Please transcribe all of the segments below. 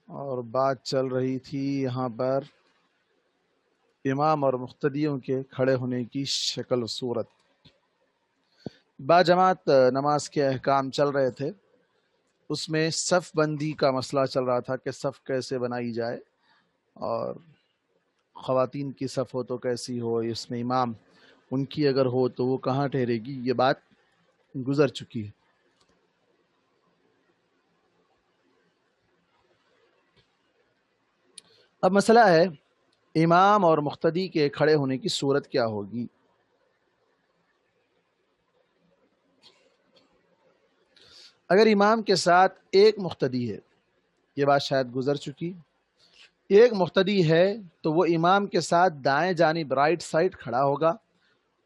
اور بات چل رہی تھی یہاں پر امام اور مقتدیوں کے کھڑے ہونے کی شکل و صورت. با جماعت نماز کے احکام چل رہے تھے. اس میں صف بندی کا مسئلہ چل رہا تھا کہ صف کیسے بنائی جائے اور خواتین کی صف ہو تو کیسی ہو، اس میں امام ان کی اگر ہو تو وہ کہاں ٹھہرے گی. یہ بات گزر چکی ہے. اب مسئلہ ہے امام اور مقتدی کے کھڑے ہونے کی صورت کیا ہوگی. اگر امام کے ساتھ ایک مقتدی ہے، یہ بات شاید گزر چکی، ایک مقتدی ہے تو وہ امام کے ساتھ دائیں جانب رائٹ سائڈ کھڑا ہوگا،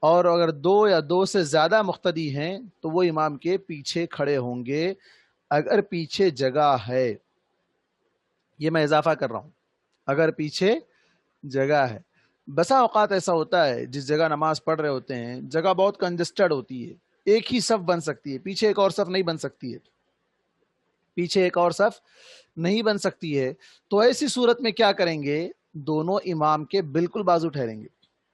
اور اگر دو یا دو سے زیادہ مقتدی ہیں تو وہ امام کے پیچھے کھڑے ہوں گے اگر پیچھے جگہ ہے. یہ میں اضافہ کر رہا ہوں، اگر پیچھے جگہ ہے. بسا اوقات ایسا ہوتا ہے جس جگہ نماز پڑھ رہے ہوتے ہیں جگہ بہت کنجسٹڈ ہوتی ہے، ایک ہی صف بن سکتی ہے، پیچھے ایک اور صف نہیں بن سکتی ہے، پیچھے ایک اور صف نہیں بن سکتی ہے. تو ایسی صورت میں کیا کریں گے، دونوں امام کے بالکل بازو ٹھہریں گے.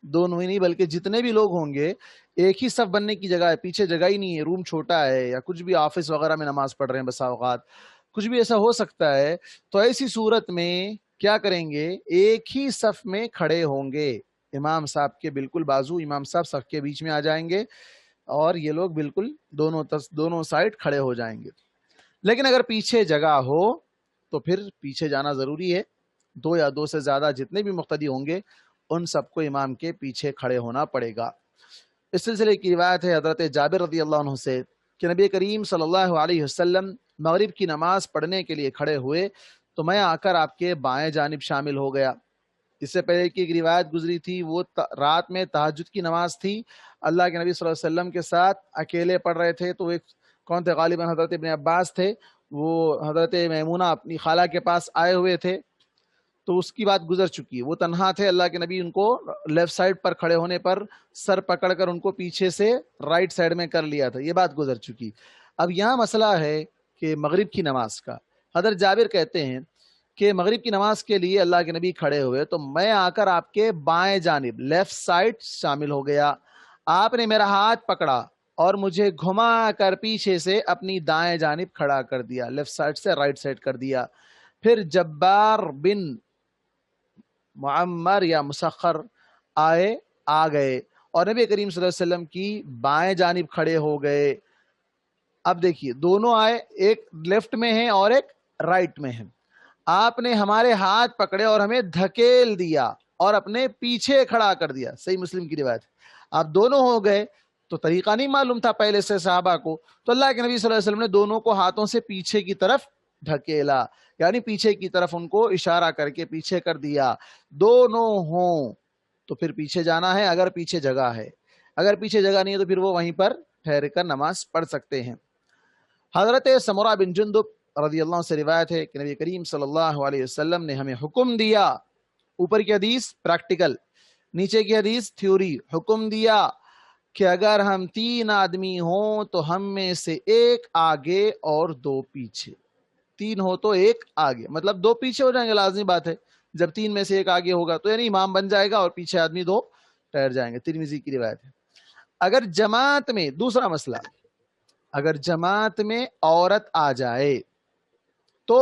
دونوں ہی نہیں بلکہ جتنے بھی لوگ ہوں گے، ایک ہی صف بننے کی جگہ ہے، پیچھے جگہ ہی نہیں ہے، روم چھوٹا ہے یا کچھ بھی، آفس وغیرہ میں نماز پڑھ رہے ہیں، بسا اوقات کچھ بھی ایسا ہو سکتا ہے. تو ایسی صورت میں کیا کریں گے، ایک ہی صف میں کھڑے ہوں گے، امام صاحب کے بالکل بازو، امام صاحب صف کے بیچ میں آ جائیں گے اور یہ لوگ بالکل دونوں سائڈ کھڑے ہو جائیں گے. لیکن اگر پیچھے جگہ ہو تو پھر پیچھے جانا ضروری ہے. دو یا دو سے زیادہ جتنے بھی مقتدی ہوں گے ان سب کو امام کے پیچھے کھڑے ہونا پڑے گا. اس سلسلے کی روایت ہے حضرت جابر رضی اللہ عنہ سے کہ نبی کریم صلی اللہ علیہ وسلم مغرب کی نماز پڑھنے کے لیے کھڑے ہوئے تو میں آ کر آپ کے بائیں جانب شامل ہو گیا. اس سے پہلے کی ایک روایت گزری تھی، وہ رات میں تہجد کی نماز تھی، اللہ کے نبی صلی اللہ علیہ وسلم کے ساتھ اکیلے پڑھ رہے تھے. تو ایک کون تھے، غالباً حضرت ابن عباس تھے، وہ حضرت میمونہ اپنی خالہ کے پاس آئے ہوئے تھے. تو اس کی بات گزر چکی ہے، وہ تنہا تھے، اللہ کے نبی ان کو لیفٹ سائڈ پر کھڑے ہونے پر سر پکڑ کر ان کو پیچھے سے رائٹ سائڈ میں کر لیا تھا. یہ بات گزر چکی. اب یہاں مسئلہ ہے کہ مغرب کی نماز کا. حضرت جابر کہتے ہیں کہ مغرب کی نماز کے لیے اللہ کے نبی کھڑے ہوئے تو میں آ کر آپ کے بائیں جانب لیفٹ سائڈ شامل ہو گیا. آپ نے میرا ہاتھ پکڑا اور مجھے گھما کر پیچھے سے اپنی دائیں جانب کھڑا کر دیا، لیفٹ سائڈ سے رائٹ سائڈ کر دیا. پھر جبار بن معمر یا مسخر آ گئے اور نبی کریم صلی اللہ علیہ وسلم کی بائیں جانب کھڑے ہو گئے. اب دیکھیے دونوں آئے، ایک لیفٹ میں ہیں اور ایک رائٹ میں ہیں. آپ نے ہمارے ہاتھ پکڑے اور ہمیں دھکیل دیا اور اپنے پیچھے کھڑا کر دیا. صحیح مسلم کی روایت. آپ دونوں ہو گئے تو طریقہ نہیں معلوم تھا پہلے سے صحابہ کو، تو اللہ کے نبی صلی اللہ علیہ وسلم نے دونوں کو ہاتھوں سے پیچھے کی طرف دھکیلا، یعنی پیچھے کی طرف ان کو اشارہ کر کے پیچھے کر دیا. دونوں ہوں تو پھر پیچھے جانا ہے اگر پیچھے جگہ ہے، اگر پیچھے جگہ نہیں ہے تو پھر وہ وہیں پر ٹھہر کر نماز پڑھ سکتے ہیں. حضرت سمرہ بن جندب رضی اللہ عنہ سے روایت ہے کہ نبی کریم صلی اللہ علیہ وسلم نے ہمیں حکم دیا، اوپر کی حدیث پریکٹیکل، نیچے کی حدیث تھیوری، حکم دیا کہ اگر ہم 3 آدمی ہوں تو ہم میں سے ایک آگے اور 2 پیچھے. 3 ہو تو ایک آگے، مطلب 2 پیچھے ہو جائیں گے، لازمی بات ہے. جب 3 میں سے ایک آگے ہوگا تو یعنی امام بن جائے گا اور پیچھے آدمی 2 ٹھہر جائیں گے. ترمذی کی روایت ہے. اگر جماعت میں، دوسرا مسئلہ، اگر جماعت میں عورت آ جائے تو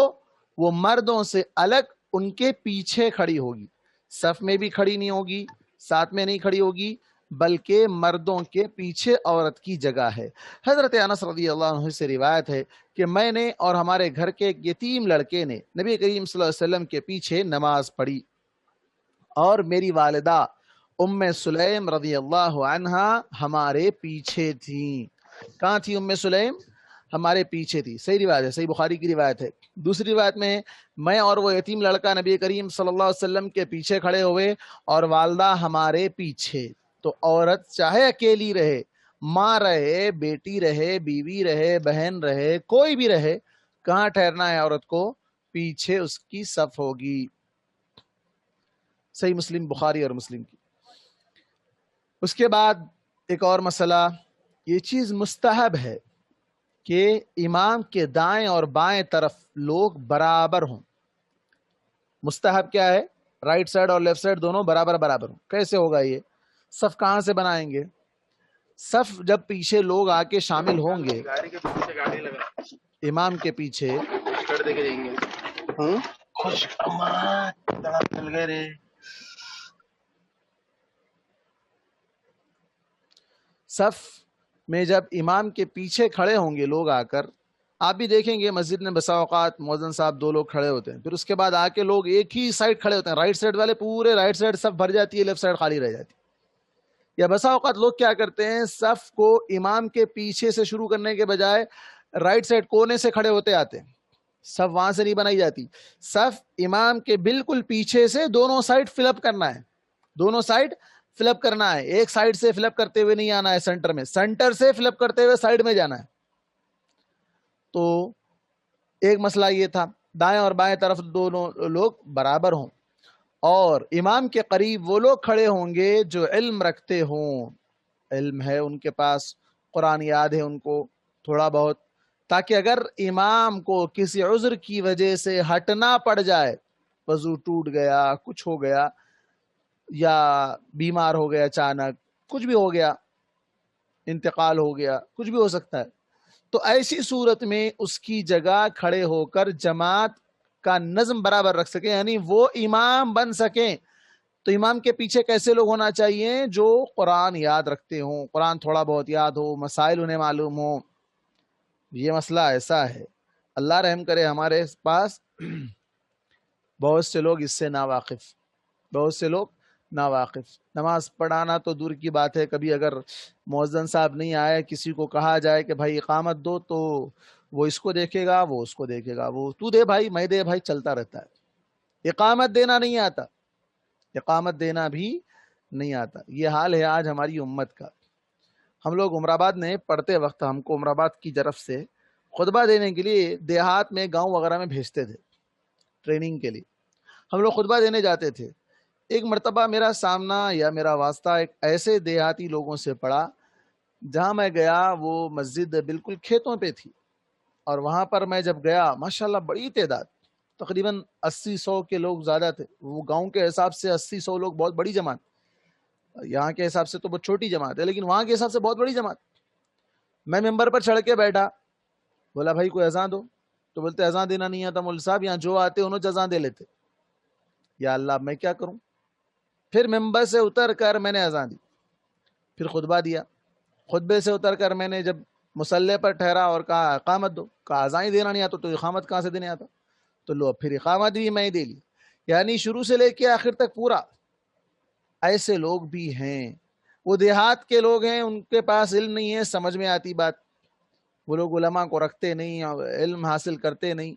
وہ مردوں سے الگ ان کے پیچھے کھڑی ہوگی، صف میں بھی کھڑی نہیں ہوگی، ساتھ میں نہیں کھڑی ہوگی، بلکہ مردوں کے پیچھے عورت کی جگہ ہے. حضرت انس رضی اللہ عنہ سے روایت ہے کہ میں نے اور ہمارے گھر کے ایک یتیم لڑکے نے نبی کریم صلی اللہ علیہ وسلم کے پیچھے نماز پڑھی اور میری والدہ ام سلیم رضی اللہ عنہا ہمارے پیچھے تھیں. کہاں تھی ام سلیم؟ ہمارے پیچھے تھی. صحیح روایت ہے، صحیح بخاری کی روایت ہے. دوسری روایت میں میں اور وہ یتیم لڑکا نبی کریم صلی اللہ علیہ وسلم کے پیچھے کھڑے ہوئے اور والدہ ہمارے پیچھے. تو عورت چاہے اکیلی رہے، ماں رہے، بیٹی رہے، بیوی رہے، بہن رہے، کوئی بھی رہے، کہاں ٹھہرنا ہے عورت کو؟ پیچھے اس کی صف ہوگی. صحیح مسلم، بخاری اور مسلم کی. اس کے بعد ایک اور مسئلہ، یہ چیز مستحب ہے کہ امام کے دائیں اور بائیں طرف لوگ برابر ہوں. مستحب کیا ہے؟ رائٹ سائڈ اور لیفٹ سائڈ دونوں برابر برابر ہوں. کیسے ہوگا یہ؟ صف کہاں سے بنائیں گے؟ صف جب پیچھے لوگ آ کے شامل ہوں گے امام کے پیچھے، صف میں جب امام کے پیچھے کھڑے ہوں گے لوگ آ کر، آپ بھی دیکھیں گے مسجد میں بسا اوقات مؤذن صاحب 2 لوگ کھڑے ہوتے ہیں، پھر اس کے بعد آ کے لوگ ایک ہی سائڈ کھڑے ہوتے ہیں، رائٹ سائڈ والے پورے رائٹ سائڈ صف بھر جاتی ہے، لیفٹ سائڈ خالی رہ جاتی ہے. یا بسا اوقات لوگ کیا کرتے ہیں، صف کو امام کے پیچھے سے شروع کرنے کے بجائے رائٹ سائڈ کونے سے کھڑے ہوتے آتے ہیں. صف وہاں سے نہیں بنائی جاتی، صف امام کے بالکل پیچھے سے دونوں سائڈ فل اپ کرنا ہے، دونوں سائڈ فل اپ کرنا ہے. ایک سائڈ سے فل اپ کرتے ہوئے نہیں آنا ہے سینٹر میں، سینٹر سے فل اپ کرتے ہوئے سائڈ میں جانا ہے. تو ایک مسئلہ یہ تھا، دائیں اور بائیں طرف دونوں لوگ برابر ہوں، اور امام کے قریب وہ لوگ کھڑے ہوں گے جو علم رکھتے ہوں، علم ہے ان کے پاس، قرآن یاد ہے ان کو تھوڑا بہت، تاکہ اگر امام کو کسی عذر کی وجہ سے ہٹنا پڑ جائے، وضو ٹوٹ گیا، کچھ ہو گیا، یا بیمار ہو گیا اچانک، کچھ بھی ہو گیا، انتقال ہو گیا، کچھ بھی ہو سکتا ہے، تو ایسی صورت میں اس کی جگہ کھڑے ہو کر جماعت کا نظم برابر رکھ سکیں، یعنی وہ امام بن سکیں. تو امام کے پیچھے کیسے لوگ ہونا چاہیے؟ جو قرآن یاد رکھتے ہوں، قرآن تھوڑا بہت یاد ہو، مسائل انہیں معلوم ہو. یہ مسئلہ ایسا ہے، اللہ رحم کرے، ہمارے پاس بہت سے لوگ اس سے ناواقف، بہت سے لوگ ناواقف. نماز پڑھانا تو دور کی بات ہے، کبھی اگر مؤذن صاحب نہیں آئے، کسی کو کہا جائے کہ بھائی اقامت دو، تو وہ اس کو دیکھے گا، وہ اس کو دیکھے گا، وہ تو دے بھائی، میں دے بھائی، چلتا رہتا ہے. اقامت دینا نہیں آتا، اقامت دینا بھی نہیں آتا. یہ حال ہے آج ہماری امت کا. ہم لوگ عمر آباد میں پڑھتے وقت ہم کو عمر آباد کی طرف سے خطبہ دینے کے لیے دیہات میں، گاؤں وغیرہ میں بھیجتے تھے ٹریننگ کے لیے. ہم لوگ خطبہ دینے جاتے تھے. ایک مرتبہ میرا سامنا یا میرا واسطہ ایک ایسے دیہاتی لوگوں سے پڑا، جہاں میں گیا وہ مسجد بالکل کھیتوں پہ تھی، اور وہاں پر میں جب گیا، ماشاءاللہ بڑی تعداد، تقریباً 80-100 کے لوگ زیادہ تھے. وہ گاؤں کے حساب سے 80-100 لوگ بہت بڑی جماعت، یہاں کے حساب سے تو بہت چھوٹی جماعت ہے، لیکن وہاں کے حساب سے بہت بڑی جماعت. میں ممبر پر چڑھ کے بیٹھا، بولا بھائی کوئی اذان دو، تو بولتے اذان دینا نہیں آتا مولوی صاحب، یہاں جو آتے انہوں اذان دے لیتے. یا اللہ، میں کیا کروں؟ پھر ممبر سے اتر کر میں نے اذان دی، پھر خطبہ دیا. خطبے سے اتر کر میں نے جب مصلی پر ٹھہرا اور کہا اقامت دو، کہا اذان ہی دینا نہیں آتا تو اقامت کہاں سے دینے آتا؟ تو لو پھر اقامت بھی میں دے لی. یعنی شروع سے لے کے آخر تک پورا. ایسے لوگ بھی ہیں، وہ دیہات کے لوگ ہیں، ان کے پاس علم نہیں ہے، سمجھ میں آتی بات، وہ لوگ علماء کو رکھتے نہیں، علم حاصل کرتے نہیں،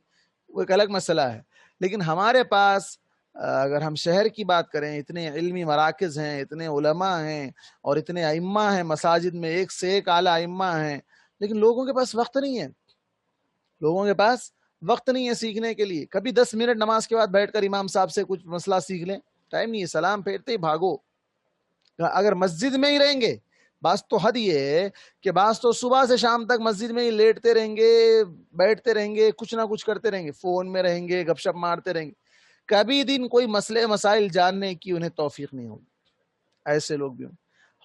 وہ ایک الگ مسئلہ ہے. لیکن ہمارے پاس اگر ہم شہر کی بات کریں، اتنے علمی مراکز ہیں، اتنے علماء ہیں، اور اتنے ائمہ ہیں مساجد میں، ایک سے ایک اعلیٰ ائمہ ہیں، لیکن لوگوں کے پاس وقت نہیں ہے، لوگوں کے پاس وقت نہیں ہے سیکھنے کے لیے. کبھی 10 منٹ نماز کے بعد بیٹھ کر امام صاحب سے کچھ مسئلہ سیکھ لیں، ٹائم نہیں ہے، سلام پھیرتے ہی بھاگو. اگر مسجد میں ہی رہیں گے، بعض تو حد یہ ہے کہ بعض تو صبح سے شام تک مسجد میں ہی لیٹتے رہیں گے، بیٹھتے رہیں گے، کچھ نہ کچھ کرتے رہیں گے، فون میں رہیں گے، گپ شپ مارتے رہیں گے، کبھی دن کوئی مسئلے مسائل جاننے کی انہیں توفیق نہیں ہوگی. ایسے لوگ بھی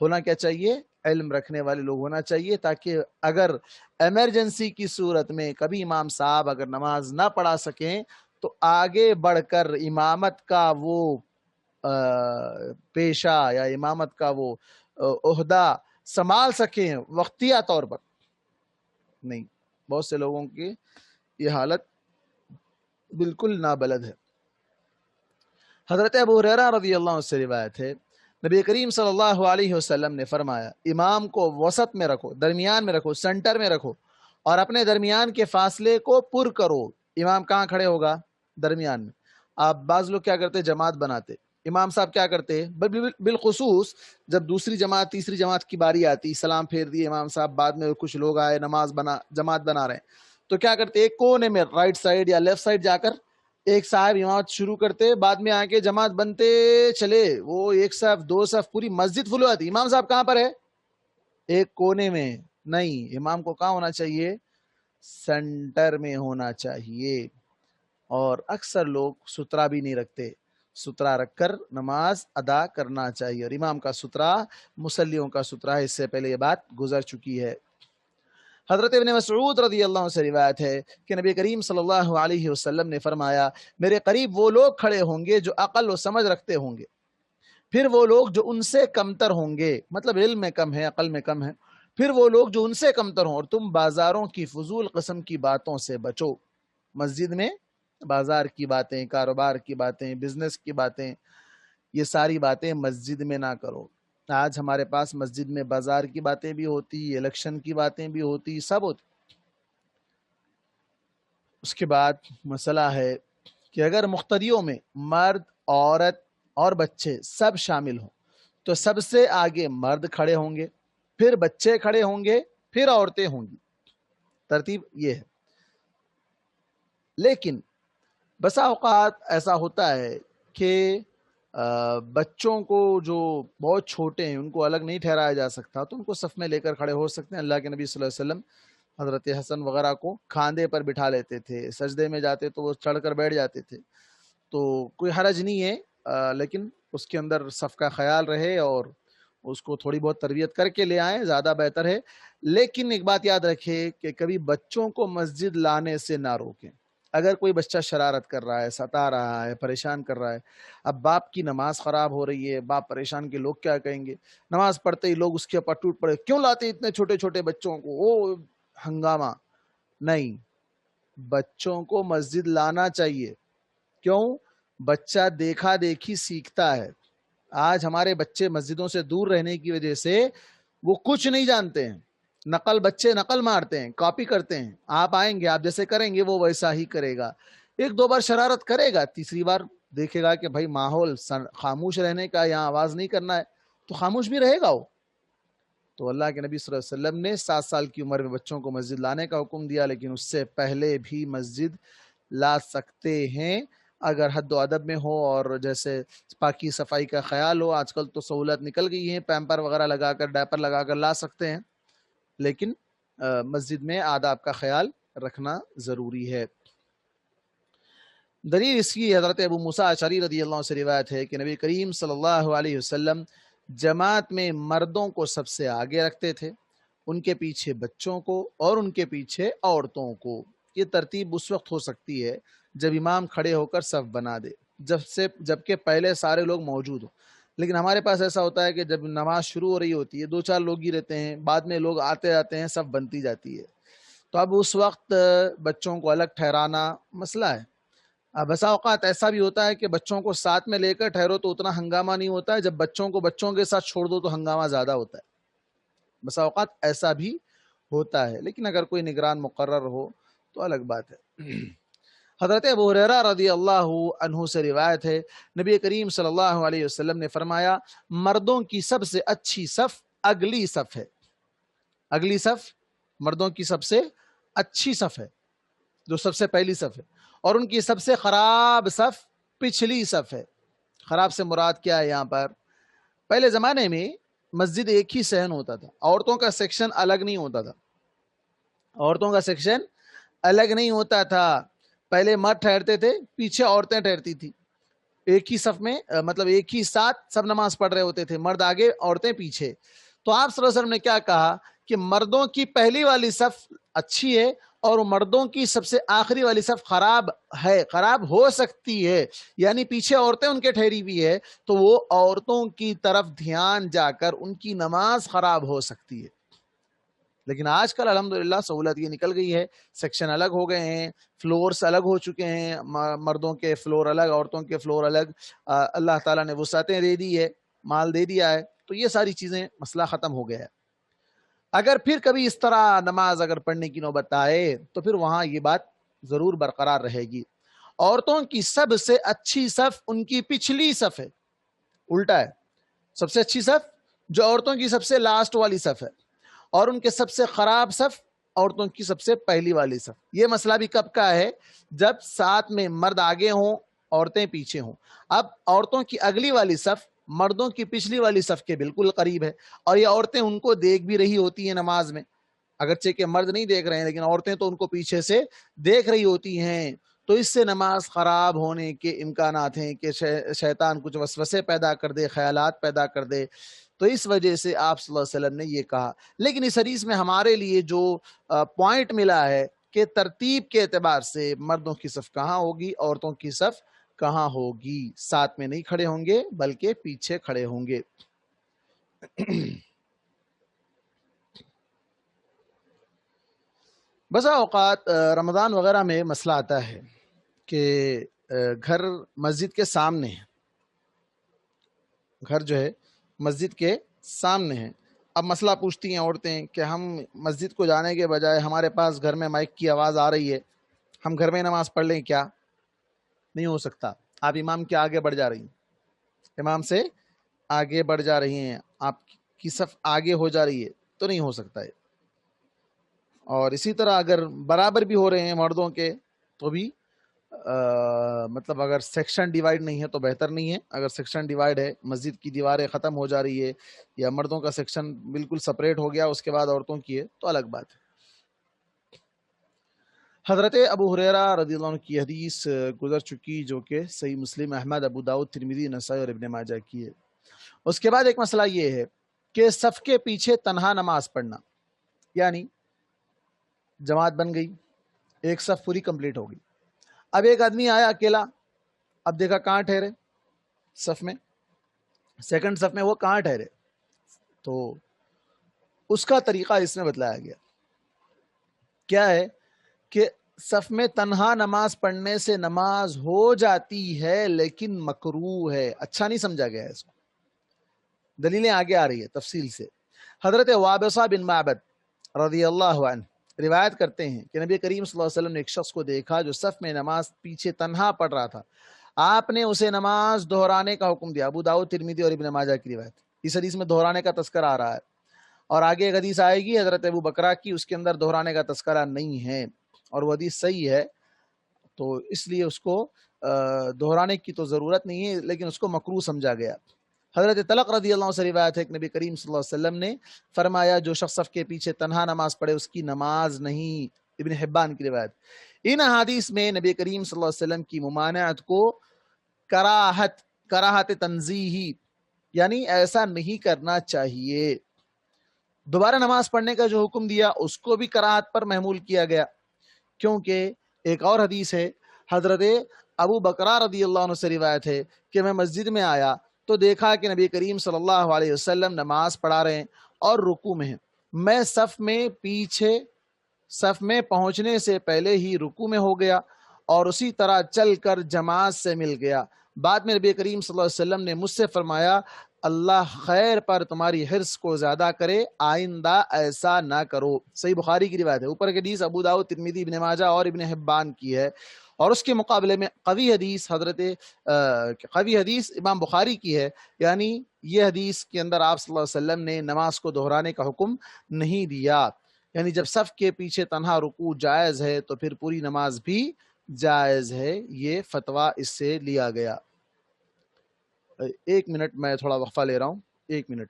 ہونا کیا چاہیے؟ علم رکھنے والے لوگ ہونا چاہیے، تاکہ اگر ایمرجنسی کی صورت میں کبھی امام صاحب اگر نماز نہ پڑھا سکیں تو آگے بڑھ کر امامت کا وہ پیشہ یا امامت کا وہ عہدہ سنبھال سکیں وقتیہ طور پر. نہیں، بہت سے لوگوں کی یہ حالت بالکل نابلد ہے. حضرت ابو ہریرہ رضی اللہ عنہ سے روایت ہے، نبی کریم صلی اللہ علیہ وسلم نے فرمایا، امام کو وسط میں رکھو، درمیان میں رکھو، سینٹر میں رکھو، اور اپنے درمیان کے فاصلے کو پر کرو. امام کہاں کھڑے ہوگا؟ درمیان میں. آپ بعض لوگ کیا کرتے؟ جماعت بناتے. امام صاحب کیا کرتے؟ بالخصوص جب دوسری جماعت تیسری جماعت کی باری آتی، سلام پھیر دیے امام صاحب، بعد میں کچھ لوگ آئے، جماعت بنا رہے ہیں، تو کیا کرتے؟ ایک کونے میں رائٹ سائڈ یا لیفٹ سائڈ جا کر ایک صاحب امامت شروع کرتے، بعد میں آ کے جماعت بنتے چلے، وہ ایک صف، 2 صف، پوری مسجد فل آتی. امام صاحب کہاں پر ہے؟ ایک کونے میں. نہیں، امام کو کہاں ہونا چاہیے؟ سینٹر میں ہونا چاہیے. اور اکثر لوگ سترہ بھی نہیں رکھتے. سترہ رکھ کر نماز ادا کرنا چاہیے، اور امام کا سترہ مصلیوں کا سترہ، اس سے پہلے یہ بات گزر چکی ہے. حضرت ابن مسعود رضی اللہ عنہ سے روایت ہے کہ نبی کریم صلی اللہ علیہ وسلم نے فرمایا، میرے قریب وہ لوگ کھڑے ہوں گے جو عقل و سمجھ رکھتے ہوں گے، پھر وہ لوگ جو ان سے کمتر ہوں گے، مطلب علم میں کم ہے، عقل میں کم ہے، پھر وہ لوگ جو ان سے کمتر ہوں، اور تم بازاروں کی فضول قسم کی باتوں سے بچو. مسجد میں بازار کی باتیں، کاروبار کی باتیں، بزنس کی باتیں، یہ ساری باتیں مسجد میں نہ کرو. آج ہمارے پاس مسجد میں بازار کی باتیں بھی ہوتی، الیکشن کی باتیں بھی ہوتی، سب ہوتی. اس کے بعد مسئلہ ہے کہ اگر مقتدیوں میں مرد، عورت اور بچے سب شامل ہوں تو سب سے آگے مرد کھڑے ہوں گے، پھر بچے کھڑے ہوں گے، پھر عورتیں ہوں گی. ترتیب یہ ہے. لیکن بسا اوقات ایسا ہوتا ہے کہ بچوں کو جو بہت چھوٹے ہیں ان کو الگ نہیں ٹھہرایا جا سکتا، تو ان کو صف میں لے کر کھڑے ہو سکتے ہیں. اللہ کے نبی صلی اللہ علیہ وسلم حضرت حسن وغیرہ کو کھاندے پر بٹھا لیتے تھے، سجدے میں جاتے تو وہ چڑھ کر بیٹھ جاتے تھے، تو کوئی حرج نہیں ہے، لیکن اس کے اندر صف کا خیال رہے اور اس کو تھوڑی بہت تربیت کر کے لے آئیں، زیادہ بہتر ہے. لیکن ایک بات یاد رکھے کہ کبھی بچوں کو مسجد لانے سے نہ روکیں. اگر کوئی بچہ شرارت کر رہا ہے، ستا رہا ہے، پریشان کر رہا ہے، اب باپ کی نماز خراب ہو رہی ہے، باپ پریشان کے لوگ کیا کہیں گے، نماز پڑھتے ہی لوگ اس کے اوپر ٹوٹ پڑے، کیوں لاتے اتنے چھوٹے چھوٹے بچوں کو، وہ ہنگامہ. نہیں، بچوں کو مسجد لانا چاہیے. کیوں؟ بچہ دیکھا دیکھی سیکھتا ہے. آج ہمارے بچے مسجدوں سے دور رہنے کی وجہ سے وہ کچھ نہیں جانتے ہیں. بچے نقل مارتے ہیں، کاپی کرتے ہیں. آپ آئیں گے، آپ جیسے کریں گے وہ ویسا ہی کرے گا. ایک دو بار شرارت کرے گا، تیسری بار دیکھے گا کہ بھائی ماحول خاموش رہنے کا، یہاں آواز نہیں کرنا ہے، تو خاموش بھی رہے گا وہ. تو اللہ کے نبی صلی اللہ علیہ وسلم نے 7 سال کی عمر میں بچوں کو مسجد لانے کا حکم دیا، لیکن اس سے پہلے بھی مسجد لا سکتے ہیں اگر حد و ادب میں ہو اور جیسے پاکی صفائی کا خیال ہو. آج کل تو سہولت نکل گئی ہے، پیمپر وغیرہ لگا کر، ڈائپر لگا کر لا سکتے ہیں، لیکن مسجد میں آداب کا خیال رکھنا ضروری ہے. دلیل اس کی حضرت ابو موسیٰ اشعری رضی اللہ عنہ سے روایت ہے کہ نبی کریم صلی اللہ علیہ وسلم جماعت میں مردوں کو سب سے آگے رکھتے تھے، ان کے پیچھے بچوں کو، اور ان کے پیچھے عورتوں کو. یہ ترتیب اس وقت ہو سکتی ہے جب امام کھڑے ہو کر صف بنا دے، جبکہ پہلے سارے لوگ موجود ہوں. لیکن ہمارے پاس ایسا ہوتا ہے کہ جب نماز شروع ہو رہی ہوتی ہے 2-4 لوگ ہی رہتے ہیں، بعد میں لوگ آتے جاتے ہیں، صف بنتی جاتی ہے. تو اب اس وقت بچوں کو الگ ٹھہرانا مسئلہ ہے. اب بسا اوقات ایسا بھی ہوتا ہے کہ بچوں کو ساتھ میں لے کر ٹھہرو تو اتنا ہنگامہ نہیں ہوتا ہے، جب بچوں کو بچوں کے ساتھ چھوڑ دو تو ہنگامہ زیادہ ہوتا ہے. بسا اوقات ایسا بھی ہوتا ہے، لیکن اگر کوئی نگران مقرر ہو تو الگ بات ہے. حضرت ابو ہریرہ رضی اللہ عنہ سے روایت ہے، نبی کریم صلی اللہ علیہ وسلم نے فرمایا، مردوں کی سب سے اچھی صف اگلی صف ہے. اگلی صف مردوں کی سب سے اچھی صف ہے، جو سب سے پہلی صف ہے، اور ان کی سب سے خراب صف پچھلی صف ہے. خراب سے مراد کیا ہے یہاں پر؟ پہلے زمانے میں مسجد ایک ہی صحن ہوتا تھا، عورتوں کا سیکشن الگ نہیں ہوتا تھا. عورتوں کا سیکشن الگ نہیں ہوتا تھا. پہلے مرد ٹھہرتے تھے، پیچھے عورتیں ٹھہرتی تھی. ایک ہی صف میں، مطلب ایک ہی ساتھ سب نماز پڑھ رہے ہوتے تھے، مرد آگے عورتیں پیچھے. تو آپ صلی اللہ علیہ وسلم نے کیا کہا کہ مردوں کی پہلی والی صف اچھی ہے اور مردوں کی سب سے آخری والی صف خراب ہے، خراب ہو سکتی ہے. یعنی پیچھے عورتیں ان کے ٹھہری ہوئی ہے تو وہ عورتوں کی طرف دھیان جا کر ان کی نماز خراب ہو سکتی ہے. لیکن آج کل الحمدللہ سہولت یہ نکل گئی ہے، سیکشن الگ ہو گئے ہیں، فلورز الگ ہو چکے ہیں، مردوں کے فلور الگ، عورتوں کے فلور الگ. اللہ تعالیٰ نے وسعتیں دے دی ہے، مال دے دیا ہے، تو یہ ساری چیزیں مسئلہ ختم ہو گیا ہے. اگر پھر کبھی اس طرح نماز اگر پڑھنے کی نوبت آئے تو پھر وہاں یہ بات ضرور برقرار رہے گی. عورتوں کی سب سے اچھی صف ان کی پچھلی صف ہے. الٹا ہے، سب سے اچھی صف جو عورتوں کی سب سے لاسٹ والی صف ہے، اور ان کے سب سے خراب صف عورتوں کی سب سے پہلی والی صف. یہ مسئلہ بھی کب کا ہے؟ جب ساتھ میں مرد آگے ہوں، عورتیں پیچھے ہوں. اب عورتوں کی اگلی والی صف مردوں کی پچھلی والی صف کے بالکل قریب ہے، اور یہ عورتیں ان کو دیکھ بھی رہی ہوتی ہیں نماز میں، اگرچہ کہ مرد نہیں دیکھ رہے ہیں لیکن عورتیں تو ان کو پیچھے سے دیکھ رہی ہوتی ہیں. تو اس سے نماز خراب ہونے کے امکانات ہیں کہ شیطان کچھ وسوسے پیدا کر دے، خیالات پیدا کر دے، تو اس وجہ سے آپ صلی اللہ علیہ وسلم نے یہ کہا۔ لیکن اس حدیث میں ہمارے لیے جو پوائنٹ ملا ہے کہ ترتیب کے اعتبار سے مردوں کی صف کہاں ہوگی، عورتوں کی صف کہاں ہوگی، ساتھ میں نہیں کھڑے ہوں گے بلکہ پیچھے کھڑے ہوں گے۔ بسا اوقات رمضان وغیرہ میں مسئلہ آتا ہے کہ گھر مسجد کے سامنے ہے، گھر جو ہے مسجد کے سامنے ہے۔ اب مسئلہ پوچھتی ہیں عورتیں کہ ہم مسجد کو جانے کے بجائے ہمارے پاس گھر میں مائک کی آواز آ رہی ہے، ہم گھر میں نماز پڑھ لیں کیا؟ نہیں ہو سکتا۔ آپ امام کے آگے بڑھ جا رہی ہیں، امام سے آگے بڑھ جا رہی ہیں، آپ کی صف آگے ہو جا رہی ہے، تو نہیں ہو سکتا ہے۔ اور اسی طرح اگر برابر بھی ہو رہے ہیں مردوں کے تو بھی مطلب اگر سیکشن ڈیوائیڈ نہیں ہے تو بہتر نہیں ہے۔ اگر سیکشن ڈیوائیڈ ہے، مسجد کی دیواریں ختم ہو جا رہی ہے یا مردوں کا سیکشن بالکل سپریٹ ہو گیا، اس کے بعد عورتوں کی ہے تو الگ بات ہے۔ حضرت ابو ہریرہ رضی اللہ عنہ کی حدیث گزر چکی جو کہ صحیح مسلم، احمد، ابو داؤد، ترمذی، نسائی اور ابن ماجہ کی ہے۔ اس کے بعد ایک مسئلہ یہ ہے کہ صف کے پیچھے تنہا نماز پڑھنا، یعنی جماعت بن گئی، ایک صف پوری کمپلیٹ ہو گئی، اب ایک آدمی آیا اکیلا، اب دیکھا کہاں ٹھہرے، صف میں، سیکنڈ صف میں وہ کہاں ٹھہرے، تو اس کا طریقہ اس میں بتلایا گیا۔ کیا ہے کہ صف میں تنہا نماز پڑھنے سے نماز ہو جاتی ہے لیکن مکروہ ہے، اچھا نہیں سمجھا گیا ہے اس کو۔ دلیلیں آگے آ رہی ہے تفصیل سے۔ حضرت وابصہ بن معبد رضی اللہ عنہ روایت کرتے ہیں کہ نبی کریم صلی اللہ علیہ وسلم نے ایک شخص کو دیکھا جو صف میں نماز پیچھے تنہا پڑھ رہا تھا، آپ نے اسے نماز دہرانے کا حکم دیا۔ ابو داؤد، ترمذی اور ابن ماجہ کی روایت۔ اس حدیث میں دہرانے کا تذکرہ آ رہا ہے، اور آگے ایک حدیث آئے گی حضرت ابو بکرہ کی، اس کے اندر دہرانے کا تذکرہ نہیں ہے، اور وہ حدیث صحیح ہے، تو اس لیے اس کو دہرانے کی تو ضرورت نہیں ہے، لیکن اس کو مکروہ سمجھا گیا۔ حضرت طلق رضی اللہ عنہ سے روایت ہے کہ نبی کریم صلی اللہ علیہ وسلم نے فرمایا جو شخص صف کے پیچھے تنہا نماز پڑھے اس کی نماز نہیں۔ ابن حبان کی روایت۔ ان احادیث میں نبی کریم صلی اللہ علیہ وسلم کی ممانعت کو کراہت تنزیہی، یعنی ایسا نہیں کرنا چاہیے۔ دوبارہ نماز پڑھنے کا جو حکم دیا اس کو بھی کراہت پر محمول کیا گیا، کیونکہ ایک اور حدیث ہے حضرت ابو بکرہ رضی اللہ عنہ سے روایت ہے کہ میں مسجد میں آیا تو دیکھا کہ نبی کریم صلی اللہ علیہ وسلم نماز پڑھا رہے ہیں اور رکوع میں ہیں، میں صف میں پہنچنے سے پہلے ہی رکوع میں ہو گیا اور اسی طرح چل کر جماعت سے مل گیا۔ بعد میں نبی کریم صلی اللہ علیہ وسلم نے مجھ سے فرمایا اللہ خیر پر تمہاری حرص کو زیادہ کرے، آئندہ ایسا نہ کرو۔ صحیح بخاری کی روایت ہے۔ اوپر کی حدیث ابو داؤد، ترمذی، ابن ماجہ اور ابن حبان کی ہے، اور اس کے مقابلے میں قوی حدیث امام بخاری کی ہے، یعنی یہ حدیث کے اندر آپ صلی اللہ علیہ وسلم نے نماز کو دہرانے کا حکم نہیں دیا، یعنی جب صف کے پیچھے تنہا رکوع جائز ہے تو پھر پوری نماز بھی جائز ہے، یہ فتویٰ اس سے لیا گیا۔ ایک منٹ میں تھوڑا وقفہ لے رہا ہوں، ایک منٹ۔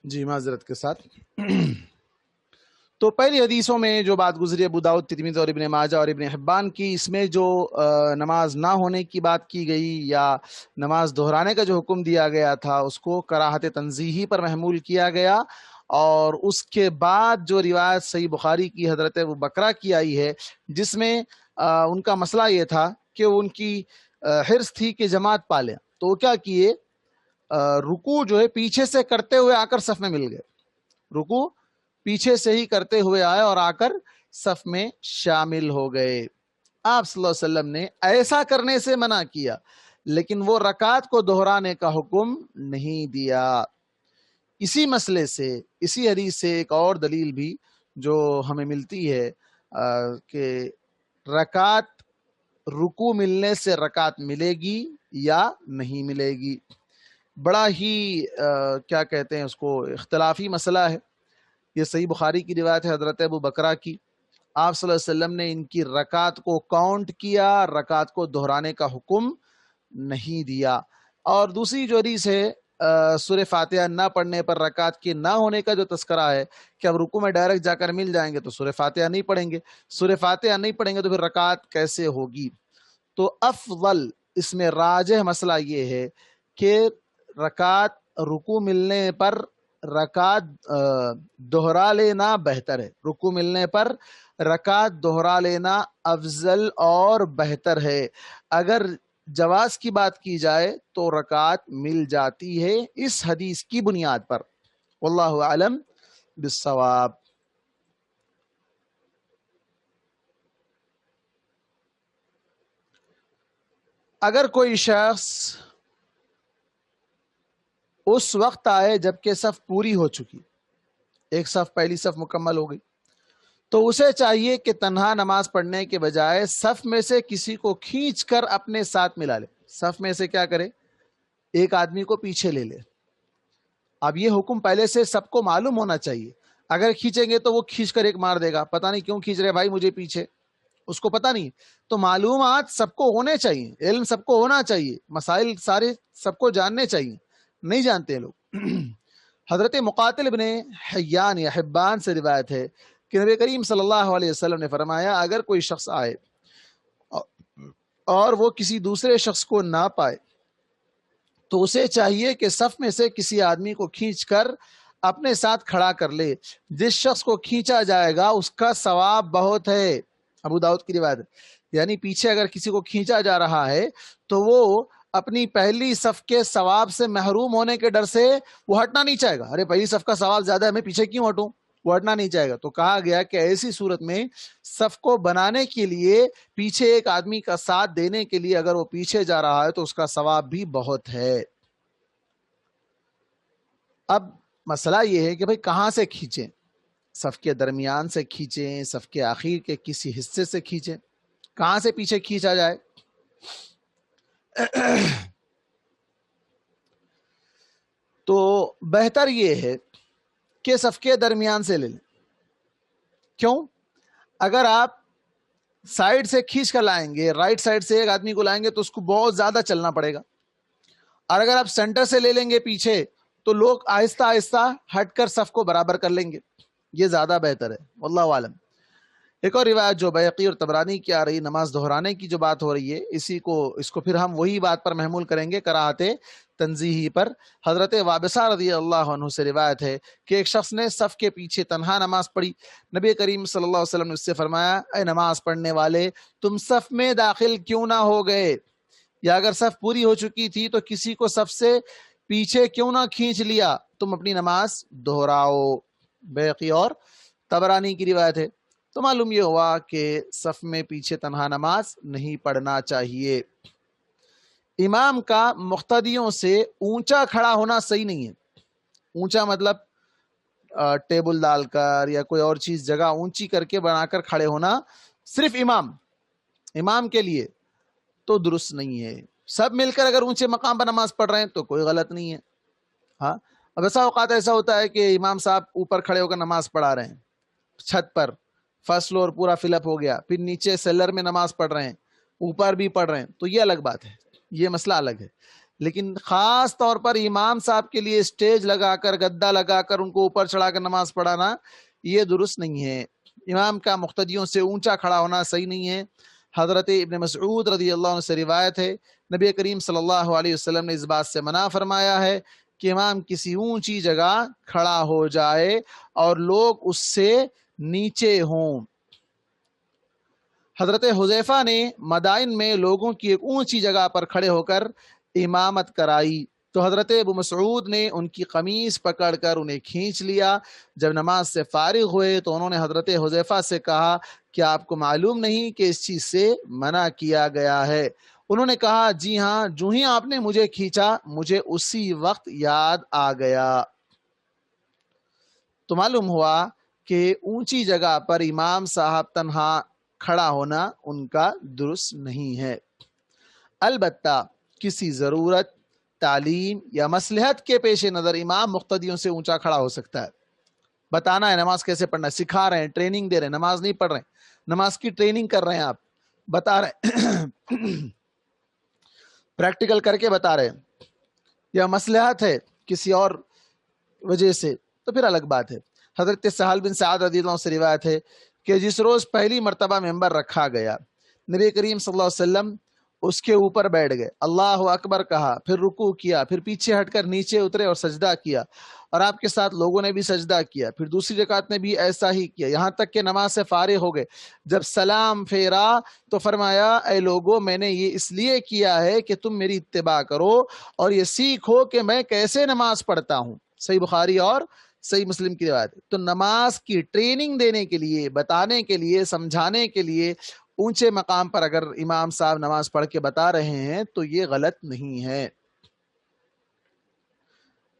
جی معذرت کے ساتھ۔ تو پہلی حدیثوں میں جو بات گزری ابو داؤد، ترمذی اور ابن ماجہ اور ابن حبان کی، اس میں جو نماز نہ ہونے کی بات کی گئی یا نماز دہرانے کا جو حکم دیا گیا تھا اس کو کراہت تنزیہی پر محمول کیا گیا، اور اس کے بعد جو روایت صحیح بخاری کی حضرت ابو بکرہ کی آئی ہے جس میں ان کا مسئلہ یہ تھا کہ ان کی حرص تھی کہ جماعت پالیں، تو وہ کیا کیے، رکوع جو ہے پیچھے سے کرتے ہوئے آ کر صف میں مل گئے، رکوع پیچھے سے ہی کرتے ہوئے آئے اور آ کر صف میں شامل ہو گئے۔ آپ صلی اللہ علیہ وسلم نے ایسا کرنے سے منع کیا لیکن وہ رکعت کو دہرانے کا حکم نہیں دیا۔ اسی مسئلے سے، اسی حدیث سے ایک اور دلیل بھی جو ہمیں ملتی ہے کہ رکعت رکوع ملنے سے رکعت ملے گی یا نہیں ملے گی. بڑا ہی کیا کہتے ہیں اس کو اختلافی مسئلہ ہے. یہ صحیح بخاری کی روایت ہے حضرت ابو بکرہ کی. آپ صلی اللہ علیہ وسلم نے ان کی رکعت کو کاؤنٹ کیا، رکعت کو دہرانے کا حکم نہیں دیا. اور دوسری جو حدیث ہے سورہ فاتحہ نہ پڑھنے پر رکعت کے نہ ہونے کا جو تذکرہ ہے کہ اب رکوع میں ڈائریکٹ جا کر مل جائیں گے تو سورہ فاتحہ نہیں پڑھیں گے، سورہ فاتحہ نہیں پڑھیں گے تو پھر رکعت کیسے ہوگی. تو افضل اس میں راجح مسئلہ یہ ہے کہ رکعت رکوع ملنے پر رکعت دوہرا لینا بہتر ہے. رکوع ملنے پر رکعت دوہرا لینا افضل اور بہتر ہے. اگر جواز کی بات کی جائے تو رکعت مل جاتی ہے اس حدیث کی بنیاد پر. واللہ اعلم بالصواب. اگر کوئی شخص اس وقت آئے جبکہ صف پوری ہو چکی، ایک صف پہلی صف مکمل ہو گئی، تو اسے چاہیے کہ تنہا نماز پڑھنے کے بجائے صف میں سے کسی کو کھینچ کر اپنے ساتھ ملا لے. صف میں سے کیا کرے؟ ایک آدمی کو پیچھے لے لے. اب یہ حکم پہلے سے سب کو معلوم ہونا چاہیے. اگر کھینچیں گے تو وہ کھینچ کر ایک مار دے گا، پتہ نہیں کیوں کھینچ رہے بھائی مجھے پیچھے، اس کو پتہ نہیں. تو معلومات سب کو ہونے چاہیے، علم سب کو ہونا چاہیے، مسائل سارے سب کو جاننے چاہیے، نہیں جانتے ہیں لوگ. حضرت مقاتل ابن حیان یا حبان سے روایت ہے کہ نبی کریم صلی اللہ علیہ وسلم نے فرمایا اگر کوئی شخص آئے اور وہ کسی دوسرے شخص کو نہ پائے تو اسے چاہیے کہ صف میں سے کسی آدمی کو کھینچ کر اپنے ساتھ کھڑا کر لے. جس شخص کو کھینچا جائے گا اس کا ثواب بہت ہے. ابو داؤد کی روایت. یعنی پیچھے اگر کسی کو کھینچا جا رہا ہے تو وہ اپنی پہلی صف کے ثواب سے محروم ہونے کے ڈر سے وہ ہٹنا نہیں چاہے گا. ارے پہلی صف کا ثواب زیادہ ہے میں پیچھے کیوں ہٹوں، وہ ہٹنا نہیں چاہے گا. تو کہا گیا کہ ایسی صورت میں صف کو بنانے کے لیے پیچھے ایک آدمی کا ساتھ دینے کے لیے اگر وہ پیچھے جا رہا ہے تو اس کا ثواب بھی بہت ہے. اب مسئلہ یہ ہے کہ بھئی کہاں سے کھینچیں؟ صف کے درمیان سے کھینچیں، صف کے آخر کے کسی حصے سے کھینچیں، کہاں سے پیچھے کھینچا جائے؟ تو بہتر یہ ہے کہ صف کے درمیان سے لے لیں. کیوں؟ اگر آپ سائیڈ سے کھینچ کر لائیں گے، رائٹ سائیڈ سے ایک آدمی کو لائیں گے تو اس کو بہت زیادہ چلنا پڑے گا. اور اگر آپ سینٹر سے لے لیں گے پیچھے تو لوگ آہستہ آہستہ ہٹ کر صف کو برابر کر لیں گے. یہ زیادہ بہتر ہے واللہ عالم. ایک اور روایت جو بیہقی اور طبرانی کی آ رہی، نماز دہرانے کی جو بات ہو رہی ہے، اس کو پھر ہم وہی بات پر محمول کریں گے، کراہت تنزیہی پر. حضرت وابصہ رضی اللہ عنہ سے روایت ہے کہ ایک شخص نے صف کے پیچھے تنہا نماز پڑھی. نبی کریم صلی اللہ علیہ وسلم نے اس سے فرمایا اے نماز پڑھنے والے تم صف میں داخل کیوں نہ ہو گئے، یا اگر صف پوری ہو چکی تھی تو کسی کو صف سے پیچھے کیوں نہ کھینچ لیا، تم اپنی نماز دہراؤ. بیہقی اور طبرانی کی روایت ہے. تو معلوم یہ ہوا کہ صف میں پیچھے تنہا نماز نہیں پڑھنا چاہیے. امام کا مقتدیوں سے اونچا کھڑا ہونا صحیح نہیں ہے. اونچا مطلب ٹیبل ڈال کر یا کوئی اور چیز جگہ اونچی کر کے بنا کر کھڑے ہونا صرف امام کے لیے تو درست نہیں ہے. سب مل کر اگر اونچے مقام پر نماز پڑھ رہے ہیں تو کوئی غلط نہیں ہے. ہاں اب ایسا اوقات ایسا ہوتا ہے کہ امام صاحب اوپر کھڑے ہو کر نماز پڑھا رہے ہیں، چھت پر فرسٹ فلور پورا فل اپ ہو گیا، پھر نیچے سیلر میں نماز پڑھ رہے ہیں، اوپر بھی پڑھ رہے ہیں، تو یہ الگ بات ہے، یہ مسئلہ الگ ہے. لیکن خاص طور پر امام صاحب کے لیے اسٹیج لگا کر گدا لگا کر ان کو اوپر چڑھا کر نماز پڑھانا یہ درست نہیں ہے. امام کا مقتدیوں سے اونچا کھڑا ہونا صحیح نہیں ہے. حضرت ابن مسعود رضی اللہ عنہ سے روایت ہے نبی کریم صلی اللہ علیہ وسلم نے اس بات سے منع فرمایا ہے کہ امام کسی اونچی جگہ کھڑا ہو جائے اور لوگ اس سے نیچے ہوں. حضرت حذیفہ نے مدائن میں لوگوں کی ایک اونچی جگہ پر کھڑے ہو کر امامت کرائی تو حضرت ابو مسعود نے ان کی قمیص پکڑ کر انہیں کھینچ لیا. جب نماز سے فارغ ہوئے تو انہوں نے حضرت حذیفہ سے کہا کہ آپ کو معلوم نہیں کہ اس چیز سے منع کیا گیا ہے؟ انہوں نے کہا جی ہاں، جو ہی آپ نے مجھے کھینچا مجھے اسی وقت یاد آ گیا. تو معلوم ہوا کہ اونچی جگہ پر امام صاحب تنہا کھڑا ہونا ان کا درست نہیں ہے۔ البتہ کسی ضرورت، تعلیم یا مصلحت کے پیش نظر امام مقتدیوں سے اونچا کھڑا ہو سکتا ہے۔ بتانا ہے نماز کیسے پڑھنا ہے، سکھا رہے ہیں، ٹریننگ دے رہے ہیں، نماز نہیں پڑھ رہے ہیں، نماز کی ٹریننگ کر رہے ہیں، آپ بتا رہے ہیں پریکٹیکل کر کے بتا رہے ہیں، یا مصلحت ہے کسی اور وجہ سے تو پھر الگ بات ہے۔ حضرت سہل بن سعد رضی اللہ عنہ سے روایت ہے کہ جس روز پہلی مرتبہ ممبر رکھا گیا، نبی کریم صلی اللہ علیہ وسلم اس کے اوپر بیٹھ گئے، اللہ اکبر کہا، پھر رکوع کیا، پھر پیچھے ہٹ کر نیچے اترے اور سجدہ کیا، اور آپ کے ساتھ لوگوں نے بھی سجدہ کیا، پھر دوسری رکعت میں بھی ایسا ہی کیا، یہاں تک کہ نماز سے فارغ ہو گئے۔ جب سلام پھیرا تو فرمایا، اے لوگو، میں نے یہ اس لیے کیا ہے کہ تم میری اتباع کرو اور یہ سیکھو کہ میں کیسے نماز پڑھتا ہوں۔ صحیح بخاری اور صحیح مسلم کی روایت۔ تو نماز کی ٹریننگ دینے کے لیے، بتانے کے لیے، سمجھانے کے لیے اونچے مقام پر اگر امام صاحب نماز پڑھ کے بتا رہے ہیں تو یہ غلط نہیں ہے۔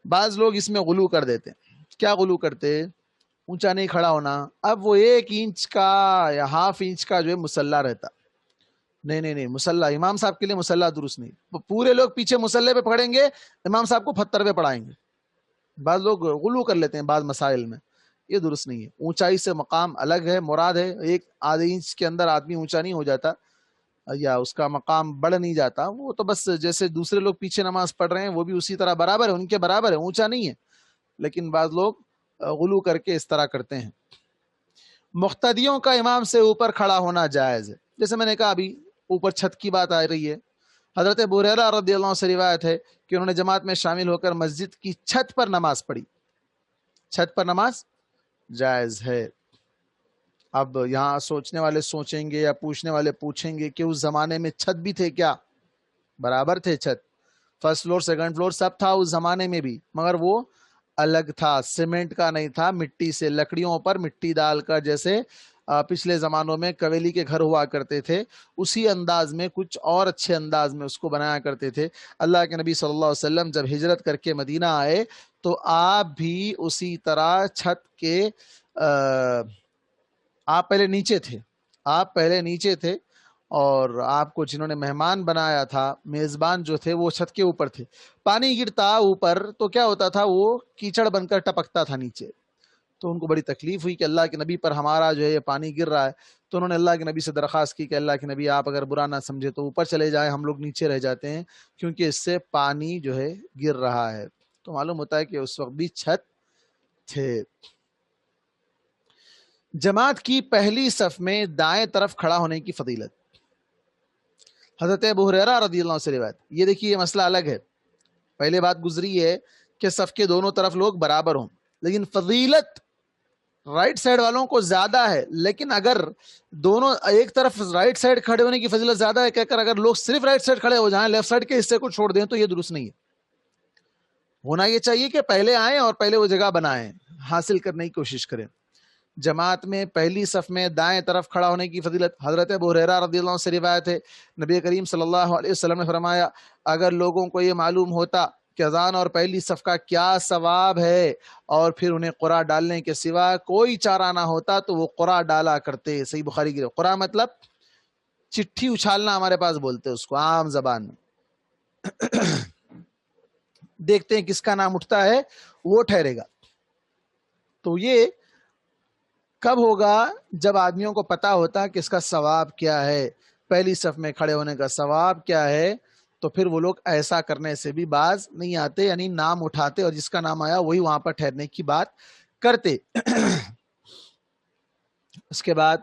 بعض لوگ اس میں غلو کر دیتے ہیں۔ کیا غلو کرتے؟ اونچا نہیں کھڑا ہونا، اب وہ 1 انچ کا یا ½ انچ کا جو ہے مسلح رہتا، نہیں، مسلح امام صاحب کے لیے مسلح درست نہیں، پورے لوگ پیچھے مسلح پہ پڑھیں گے، امام صاحب کو پتھر پہ پڑھائیں گے۔ بعض لوگ غلو کر لیتے ہیں بعض مسائل میں، یہ درست نہیں ہے۔ اونچائی سے مقام الگ ہے، مراد ہے 1 ½ انچ کے اندر آدمی اونچا نہیں ہو جاتا یا اس کا مقام بڑھ نہیں جاتا، وہ تو بس جیسے دوسرے لوگ پیچھے نماز پڑھ رہے ہیں وہ بھی اسی طرح برابر ہے، ان کے برابر ہے، اونچا نہیں ہے۔ لیکن بعض لوگ غلو کر کے اس طرح کرتے ہیں۔ مقتدیوں کا امام سے اوپر کھڑا ہونا جائز ہے، جیسے میں نے کہا ابھی اوپر چھت کی بات آ رہی ہے۔ حضرت ابو ہریرہ رضی اللہ عنہ سے روایت ہے کہ انہوں نے جماعت میں شامل ہو کر مسجد کی چھت پر نماز پڑھی۔ چھت پر نماز جائز ہے۔ اب یہاں سوچنے والے سوچیں گے یا پوچھنے والے پوچھیں گے کہ اس زمانے میں چھت بھی تھے کیا؟ برابر تھے چھت، 1st فلور 2nd فلور سب تھا اس زمانے میں بھی، مگر وہ الگ تھا، سیمنٹ کا نہیں تھا، مٹی سے، لکڑیوں پر مٹی ڈال کر، جیسے پچھلے زمانوں میں قویلی کے گھر ہوا کرتے تھے، اسی انداز میں، کچھ اور اچھے انداز میں اس کو بنایا کرتے تھے۔ اللہ کے نبی صلی اللہ علیہ وسلم جب ہجرت کر کے مدینہ آئے تو آپ بھی اسی طرح چھت کے آپ پہلے نیچے تھے اور آپ کو جنہوں نے مہمان بنایا تھا، میزبان جو تھے، وہ چھت کے اوپر تھے۔ پانی گرتا اوپر تو کیا ہوتا تھا، وہ کیچڑ بن کر ٹپکتا تھا نیچے، تو ان کو بڑی تکلیف ہوئی کہ اللہ کے نبی پر ہمارا جو ہے یہ پانی گر رہا ہے، تو انہوں نے اللہ کے نبی سے درخواست کی کہ اللہ کے نبی آپ اگر برا نہ سمجھے تو اوپر چلے جائیں، ہم لوگ نیچے رہ جاتے ہیں کیونکہ اس سے پانی جو ہے گر رہا ہے۔ تو معلوم ہوتا ہے کہ اس وقت بھی چھت تھے۔ جماعت کی پہلی صف میں دائیں طرف کھڑا ہونے کی فضیلت۔ حضرت ابو ہریرہ رضی اللہ عنہ سے روایت۔ یہ دیکھیے یہ مسئلہ الگ ہے، پہلے بات گزری ہے کہ صف کے دونوں طرف لوگ برابر ہوں، لیکن فضیلت رائٹ سائڈ والوں کو زیادہ ہے، لیکن اگر دونوں ایک طرف رائٹ سائڈ کھڑے ہونے کی فضیلت زیادہ ہے کہہ کر اگر لوگ صرف رائٹ سائڈ کھڑے ہو جائیں، لیفٹ سائڈ کے حصے کو چھوڑ دیں تو یہ درست نہیں ہے۔ ہونا یہ چاہیے کہ پہلے آئیں اور پہلے وہ جگہ بنائیں، حاصل کرنے کی کوشش کریں۔ جماعت میں پہلی صف میں دائیں طرف کھڑا ہونے کی فضیلت۔ حضرت ابو ہریرہ رضی اللہ عنہ سے روایت ہے، نبی کریم صلی اللہ علیہ وسلم نے فرمایا، اگر لوگوں کو یہ معلوم ہوتا کہ اذان اور پہلی صف کا کیا ثواب ہے اور پھر انہیں قرآن ڈالنے کے سوا کوئی چارہ نہ ہوتا تو وہ قرآن ڈالا کرتے۔ صحیح بخاری کی قرآن مطلب چٹھی اچھالنا، ہمارے پاس بولتے اس کو عام زبان میں۔ دیکھتے ہیں کس کا نام اٹھتا ہے وہ ٹھہرے گا۔ تو یہ کب ہوگا؟ جب آدمیوں کو پتا ہوتا کہ اس کا ثواب کیا ہے، پہلی صف میں کھڑے ہونے کا ثواب کیا ہے، تو پھر وہ لوگ ایسا کرنے سے بھی باز نہیں آتے، یعنی نام اٹھاتے اور جس کا نام آیا وہی وہاں پر ٹھہرنے کی بات کرتے۔ اس کے بعد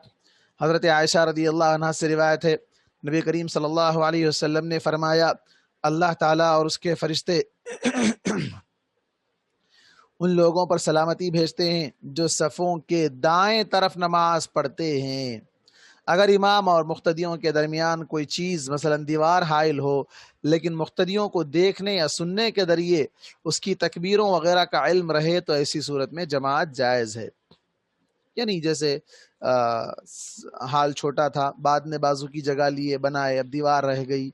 حضرت عائشہ رضی اللہ عنہا سے روایت ہے، نبی کریم صلی اللہ علیہ وسلم نے فرمایا، اللہ تعالیٰ اور اس کے فرشتے ان لوگوں پر سلامتی بھیجتے ہیں جو صفوں کے دائیں طرف نماز پڑھتے ہیں۔ اگر امام اور مقتدیوں کے درمیان کوئی چیز مثلا دیوار حائل ہو، لیکن مقتدیوں کو دیکھنے یا سننے کے ذریعے اس کی تکبیروں وغیرہ کا علم رہے تو ایسی صورت میں جماعت جائز ہے۔ یعنی جیسے حال چھوٹا تھا، بعد میں بازو کی جگہ لیے بنائے، اب دیوار رہ گئی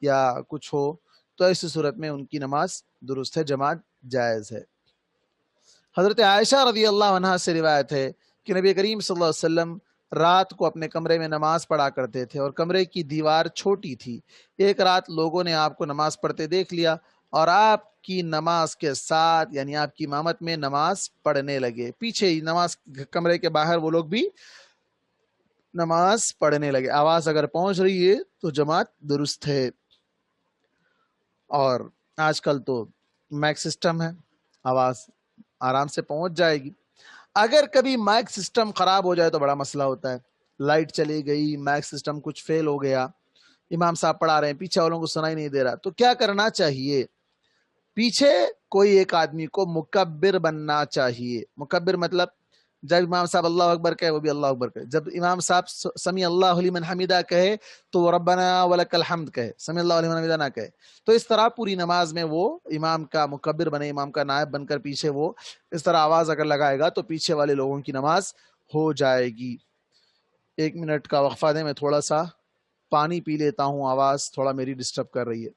یا کچھ ہو، تو ایسی صورت میں ان کی نماز درست ہے، جماعت جائز ہے۔ حضرت عائشہ رضی اللہ عنہا سے روایت ہے کہ نبی کریم صلی اللہ علیہ وسلم رات کو اپنے کمرے میں نماز پڑھا کرتے تھے اور کمرے کی دیوار چھوٹی تھی. ایک رات لوگوں نے آپ کو نماز پڑھتے دیکھ لیا اور آپ کی نماز کے ساتھ یعنی آپ کی امامت میں نماز پڑھنے لگے. پیچھے ہی نماز کمرے کے باہر وہ لوگ بھی نماز پڑھنے لگے. آواز اگر پہنچ رہی ہے تو جماعت درست ہے. اور آج کل تو مائک سسٹم ہے، آواز آرام سے پہنچ جائے گی. اگر کبھی مائک سسٹم خراب ہو جائے تو بڑا مسئلہ ہوتا ہے. لائٹ چلی گئی، مائک سسٹم کچھ فیل ہو گیا، امام صاحب پڑھا رہے ہیں، پیچھے والوں کو سنائی نہیں دے رہا، تو کیا کرنا چاہیے؟ پیچھے کوئی ایک آدمی کو مکبر بننا چاہیے. مکبر مطلب جب امام صاحب اللہ اکبر کہے وہ بھی اللہ اکبر کہے، جب امام صاحب سمی اللہ لمن حمیدہ کہے تو وہ ربنا ولک الحمد کہے، سمی اللہ لمن حمیدہ نہ کہے. تو اس طرح پوری نماز میں وہ امام کا مکبر بنے، امام کا نائب بن کر پیچھے وہ اس طرح آواز اگر لگائے گا تو پیچھے والے لوگوں کی نماز ہو جائے گی. 1 منٹ کا وقفہ دیں، میں تھوڑا سا پانی پی لیتا ہوں، آواز تھوڑا میری ڈسٹرب کر رہی ہے.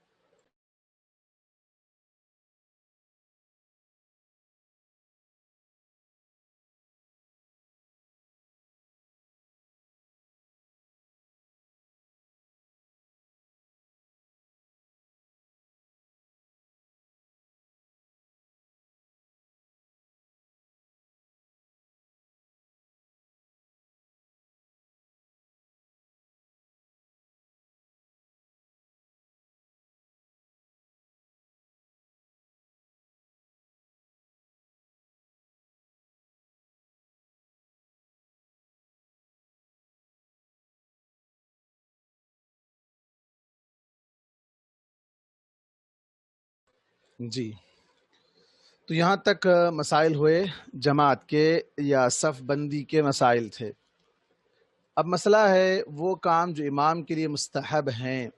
جی، تو یہاں تک مسائل ہوئے جماعت کے یا صف بندی کے مسائل تھے. اب مسئلہ ہے وہ کام جو امام کے لیے مستحب ہیں.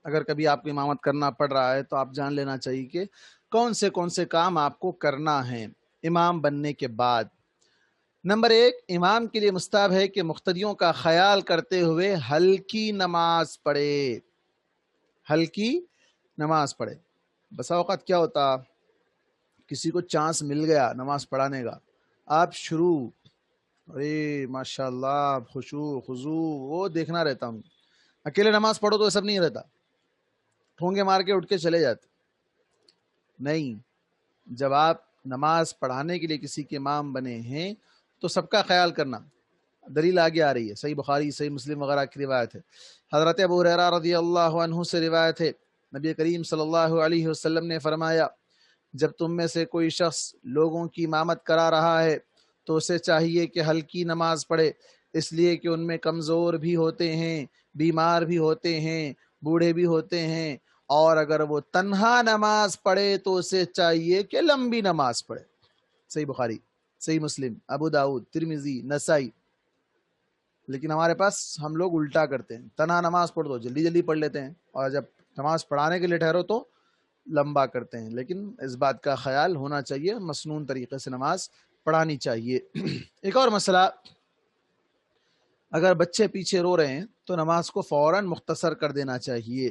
اگر کبھی آپ کو امامت کرنا پڑ رہا ہے تو آپ جان لینا چاہیے کہ کون سے کام آپ کو کرنا ہے امام بننے کے بعد. نمبر 1، امام کے لیے مستحب ہے کہ مقتدیوں کا خیال کرتے ہوئے ہلکی نماز پڑھے. ہلکی نماز پڑھے. بسا اوقات کیا ہوتا، کسی کو چانس مل گیا نماز پڑھانے کا، آپ شروع، ارے ماشاء اللہ خشوع خضوع وہ دیکھنا رہتا ہوں. اکیلے نماز پڑھو تو سب نہیں رہتا، ٹھونگے مار کے اٹھ کے چلے جاتے. نہیں، جب آپ نماز پڑھانے کے لیے کسی کے امام بنے ہیں تو سب کا خیال کرنا. دلیل آگے آ رہی ہے، صحیح بخاری صحیح مسلم وغیرہ کی روایت ہے. حضرت ابو ہریرہ رضی اللہ عنہ سے روایت ہے، نبی کریم صلی اللہ علیہ وسلم نے فرمایا، جب تم میں سے کوئی شخص لوگوں کی امامت کرا رہا ہے تو اسے چاہیے کہ ہلکی نماز پڑھے، اس لیے کہ ان میں کمزور بھی ہوتے ہیں، بیمار بھی ہوتے ہیں، بوڑھے بھی ہوتے ہیں، اور اگر وہ تنہا نماز پڑھے تو اسے چاہیے کہ لمبی نماز پڑھے. صحیح بخاری صحیح مسلم ابو داؤد ترمذی نسائی. لیکن ہمارے پاس ہم لوگ الٹا کرتے ہیں، تنہا نماز پڑھ دو جلدی جلدی پڑھ لیتے ہیں، اور جب نماز پڑھانے کے لیے ٹھہرو تو لمبا کرتے ہیں. لیکن اس بات کا خیال ہونا چاہیے، مسنون طریقے سے نماز پڑھانی چاہیے. ایک اور مسئلہ، اگر بچے پیچھے رو رہے ہیں تو نماز کو فوراً مختصر کر دینا چاہیے.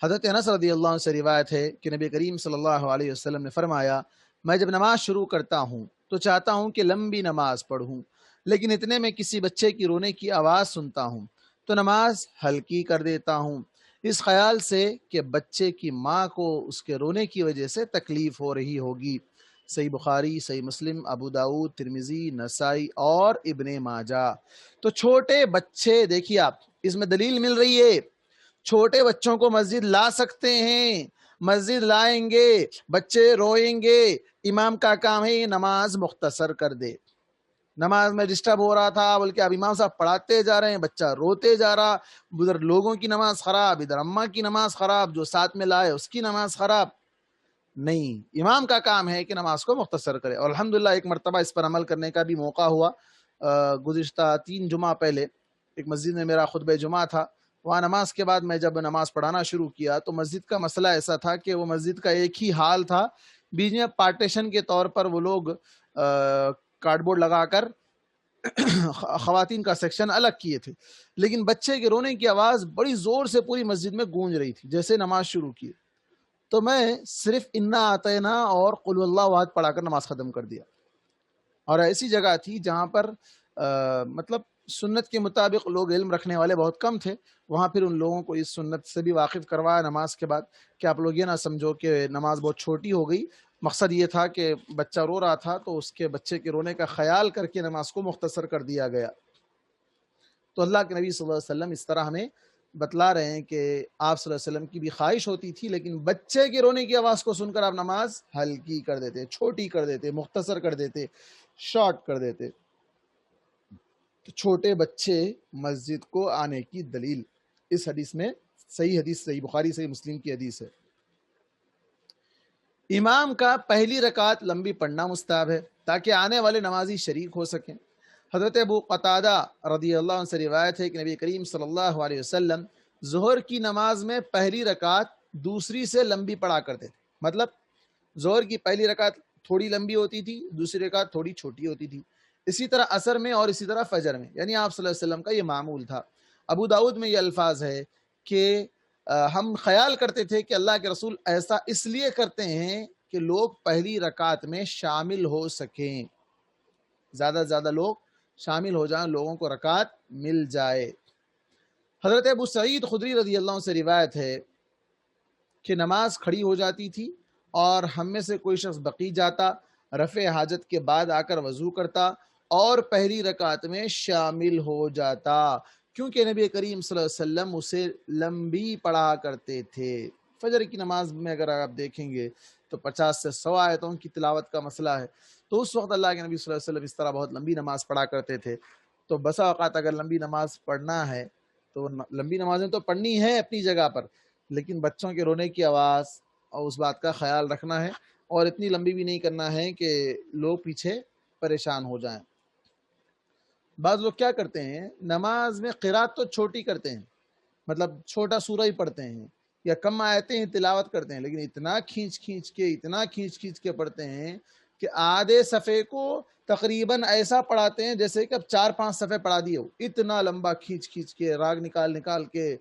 حضرت انس رضی اللہ عنہ سے روایت ہے کہ نبی کریم صلی اللہ علیہ وسلم نے فرمایا، میں جب نماز شروع کرتا ہوں تو چاہتا ہوں کہ لمبی نماز پڑھوں، لیکن اتنے میں کسی بچے کی رونے کی آواز سنتا ہوں تو نماز ہلکی کر دیتا ہوں، اس خیال سے کہ بچے کی ماں کو اس کے رونے کی وجہ سے تکلیف ہو رہی ہوگی. صحیح بخاری صحیح مسلم ابو داؤد ترمذی نسائی اور ابن ماجہ. تو چھوٹے بچے، دیکھیے آپ اس میں دلیل مل رہی ہے، چھوٹے بچوں کو مسجد لا سکتے ہیں، مسجد لائیں گے، بچے روئیں گے، امام کا کام ہے یہ نماز مختصر کر دے. نماز میں ڈسٹرب ہو رہا تھا، بلکہ اب امام صاحب پڑھاتے جا رہے ہیں، بچہ روتے جا رہا، ادھر لوگوں کی نماز خراب، ادھر اماں کی نماز خراب، جو ساتھ میں لائے اس کی نماز خراب. نہیں، امام کا کام ہے کہ نماز کو مختصر کرے. اور الحمدللہ ایک مرتبہ اس پر عمل کرنے کا بھی موقع ہوا. گزشتہ 3 جمعہ پہلے ایک مسجد میں میرا خطبہ جمعہ تھا. وہاں نماز کے بعد میں جب نماز پڑھانا شروع کیا تو مسجد کا مسئلہ ایسا تھا کہ وہ مسجد کا ایک ہی حال تھا، بیچ میں پارٹیشن کے طور پر وہ لوگ کارڈ بورڈ لگا کر خواتین کا سیکشن الگ کیے تھے، لیکن بچے کے رونے کی آواز بڑی زور سے پوری مسجد میں گونج رہی تھی. جیسے نماز شروع کی تو میں صرف انا آتینا اور قل اللہ احد پڑھا کر نماز ختم کر دیا. اور ایسی جگہ تھی جہاں پر مطلب سنت کے مطابق لوگ علم رکھنے والے بہت کم تھے. وہاں پھر ان لوگوں کو اس سنت سے بھی واقف کروایا نماز کے بعد کہ آپ لوگ یہ نہ سمجھو کہ نماز بہت چھوٹی ہو گئی. مقصد یہ تھا کہ بچہ رو رہا تھا تو اس کے بچے کے رونے کا خیال کر کے نماز کو مختصر کر دیا گیا. تو اللہ کے نبی صلی اللہ علیہ وسلم اس طرح ہمیں بتلا رہے ہیں کہ آپ صلی اللہ علیہ وسلم کی بھی خواہش ہوتی تھی، لیکن بچے کے رونے کی آواز کو سن کر آپ نماز ہلکی کر دیتے، چھوٹی کر دیتے، مختصر کر دیتے، شارٹ کر دیتے. تو چھوٹے بچے مسجد کو آنے کی دلیل اس حدیث میں صحیح حدیث، صحیح بخاری صحیح مسلم کی حدیث ہے. امام کا پہلی رکعت لمبی پڑھنا مستحب ہے تاکہ آنے والے نمازی شریک ہو سکیں. حضرت ابو قتادہ رضی اللہ عنہ سے روایت ہے کہ نبی کریم صلی اللہ علیہ وسلم ظہر کی نماز میں پہلی رکعت دوسری سے لمبی پڑھا کرتے تھے. مطلب ظہر کی پہلی رکعت تھوڑی لمبی ہوتی تھی، دوسری رکعت تھوڑی چھوٹی ہوتی تھی. اسی طرح عصر میں اور اسی طرح فجر میں، یعنی آپ صلی اللہ علیہ وسلم کا یہ معمول تھا. ابو داؤد میں یہ الفاظ ہے کہ ہم خیال کرتے تھے کہ اللہ کے رسول ایسا اس لیے کرتے ہیں کہ لوگ پہلی رکعت میں شامل ہو سکیں، زیادہ سے زیادہ لوگ شامل ہو جائیں، لوگوں کو رکعت مل جائے. حضرت ابو سعید خدری رضی اللہ عنہ سے روایت ہے کہ نماز کھڑی ہو جاتی تھی اور ہم میں سے کوئی شخص بقی جاتا، رفع حاجت کے بعد آ کر وضو کرتا اور پہلی رکعت میں شامل ہو جاتا، کیونکہ نبی کریم صلی اللہ علیہ وسلم اسے لمبی پڑھا کرتے تھے. فجر کی نماز میں اگر آپ دیکھیں گے تو 50 سے 100 آیتوں کی تلاوت کا مسئلہ ہے. تو اس وقت اللہ کے نبی صلی اللہ علیہ وسلم اس طرح بہت لمبی نماز پڑھا کرتے تھے. تو بسا اوقات اگر لمبی نماز پڑھنا ہے تو لمبی نمازیں تو پڑھنی ہے اپنی جگہ پر، لیکن بچوں کے رونے کی آواز اور اس بات کا خیال رکھنا ہے، اور اتنی لمبی بھی نہیں کرنا ہے کہ لوگ پیچھے پریشان ہو جائیں. بعض لوگ کیا کرتے ہیں، نماز میں قرات تو چھوٹی کرتے ہیں، مطلب چھوٹا سورہ ہی پڑھتے ہیں یا کم آیتیں ہی تلاوت کرتے ہیں، لیکن اتنا کھینچ کھینچ کے پڑھتے ہیں کہ آدھے صفحے کو تقریباً ایسا پڑھاتے ہیں جیسے کہ اب 4-5 صفحے پڑھا دیے ہو. اتنا لمبا کھینچ کے راگ نکال کے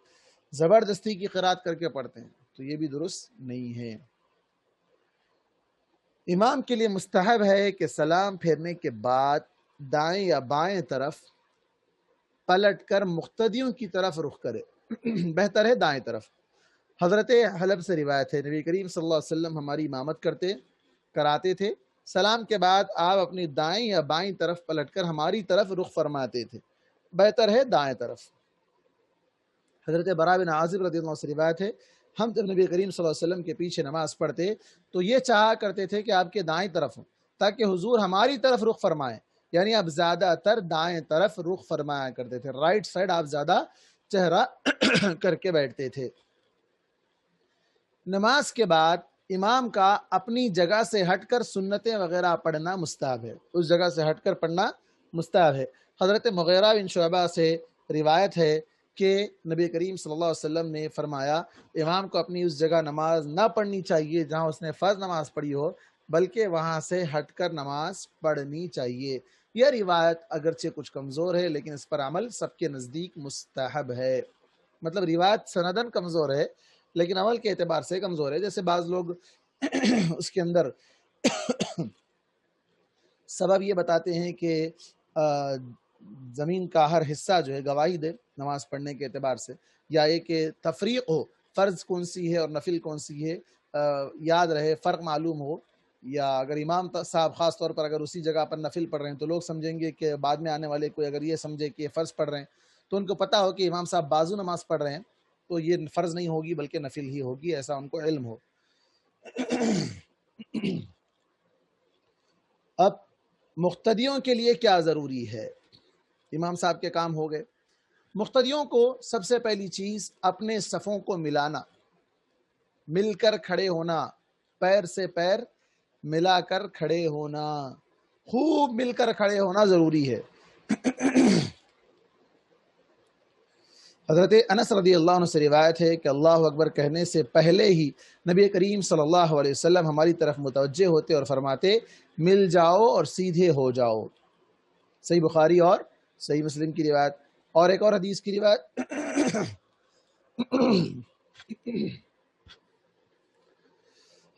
زبردستی کی قرات کر کے پڑھتے ہیں. تو یہ بھی درست نہیں ہے. امام کے لیے مستحب ہے کہ سلام پھیرنے کے بعد دائیں یا بائیں طرف پلٹ کر مقتدیوں کی طرف رخ کرے. بہتر ہے دائیں طرف. حضرت حلب سے روایت ہے نبی کریم صلی اللہ علیہ وسلم ہماری امامت کراتے تھے. سلام کے بعد آپ اپنی دائیں یا بائیں طرف پلٹ کر ہماری طرف رخ فرماتے تھے. بہتر ہے دائیں طرف. حضرت براء بن عازب رضی اللہ عنہ سے روایت ہے ہم جب نبی کریم صلی اللہ علیہ وسلم کے پیچھے نماز پڑھتے تو یہ چاہا کرتے تھے کہ آپ کے دائیں طرف ہوں تاکہ حضور ہماری طرف رخ فرمائیں. یعنی آپ زیادہ تر دائیں طرف رخ فرمایا کرتے تھے، رائٹ سائڈ آپ زیادہ چہرہ کر کے بیٹھتے تھے. نماز کے بعد امام کا اپنی جگہ سے ہٹ کر سنتیں وغیرہ پڑھنا مستحب ہے. اس جگہ سے ہٹ کر پڑھنا مستحب ہے. حضرت مغیرہ بن شعبہ سے روایت ہے کہ نبی کریم صلی اللہ علیہ وسلم نے فرمایا امام کو اپنی اس جگہ نماز نہ پڑھنی چاہیے جہاں اس نے فرض نماز پڑھی ہو، بلکہ وہاں سے ہٹ کر نماز پڑھنی چاہیے. یہ روایت اگرچہ کچھ کمزور ہے لیکن اس پر عمل سب کے نزدیک مستحب ہے. مطلب روایت سندن کمزور ہے لیکن عمل کے اعتبار سے کمزور ہے. جیسے بعض لوگ اس کے اندر سبب یہ بتاتے ہیں کہ زمین کا ہر حصہ جو ہے گواہی دے نماز پڑھنے کے اعتبار سے، یا یہ کہ تفریق ہو، فرض کون سی ہے اور نفل کون سی ہے یاد رہے، فرق معلوم ہو. یا اگر امام صاحب خاص طور پر اگر اسی جگہ پر نفل پڑھ رہے ہیں تو لوگ سمجھیں گے کہ بعد میں آنے والے کوئی اگر یہ سمجھے کہ فرض پڑھ رہے ہیں تو ان کو پتہ ہو کہ امام صاحب بازو نماز پڑھ رہے ہیں تو یہ فرض نہیں ہوگی بلکہ نفل ہی ہوگی، ایسا ان کو علم ہو. اب مقتدیوں کے لیے کیا ضروری ہے؟ امام صاحب کے کام ہو گئے. مقتدیوں کو سب سے پہلی چیز اپنے صفوں کو ملانا، مل کر کھڑے ہونا، پیر سے پیر ملا کر کھڑے ہونا، خوب مل کر کھڑے ہونا ضروری ہے. حضرت انس رضی اللہ عنہ سے روایت ہے کہ اللہ اکبر کہنے سے پہلے ہی نبی کریم صلی اللہ علیہ وسلم ہماری طرف متوجہ ہوتے اور فرماتے مل جاؤ اور سیدھے ہو جاؤ. صحیح بخاری اور صحیح مسلم کی روایت. اور ایک اور حدیث کی روایت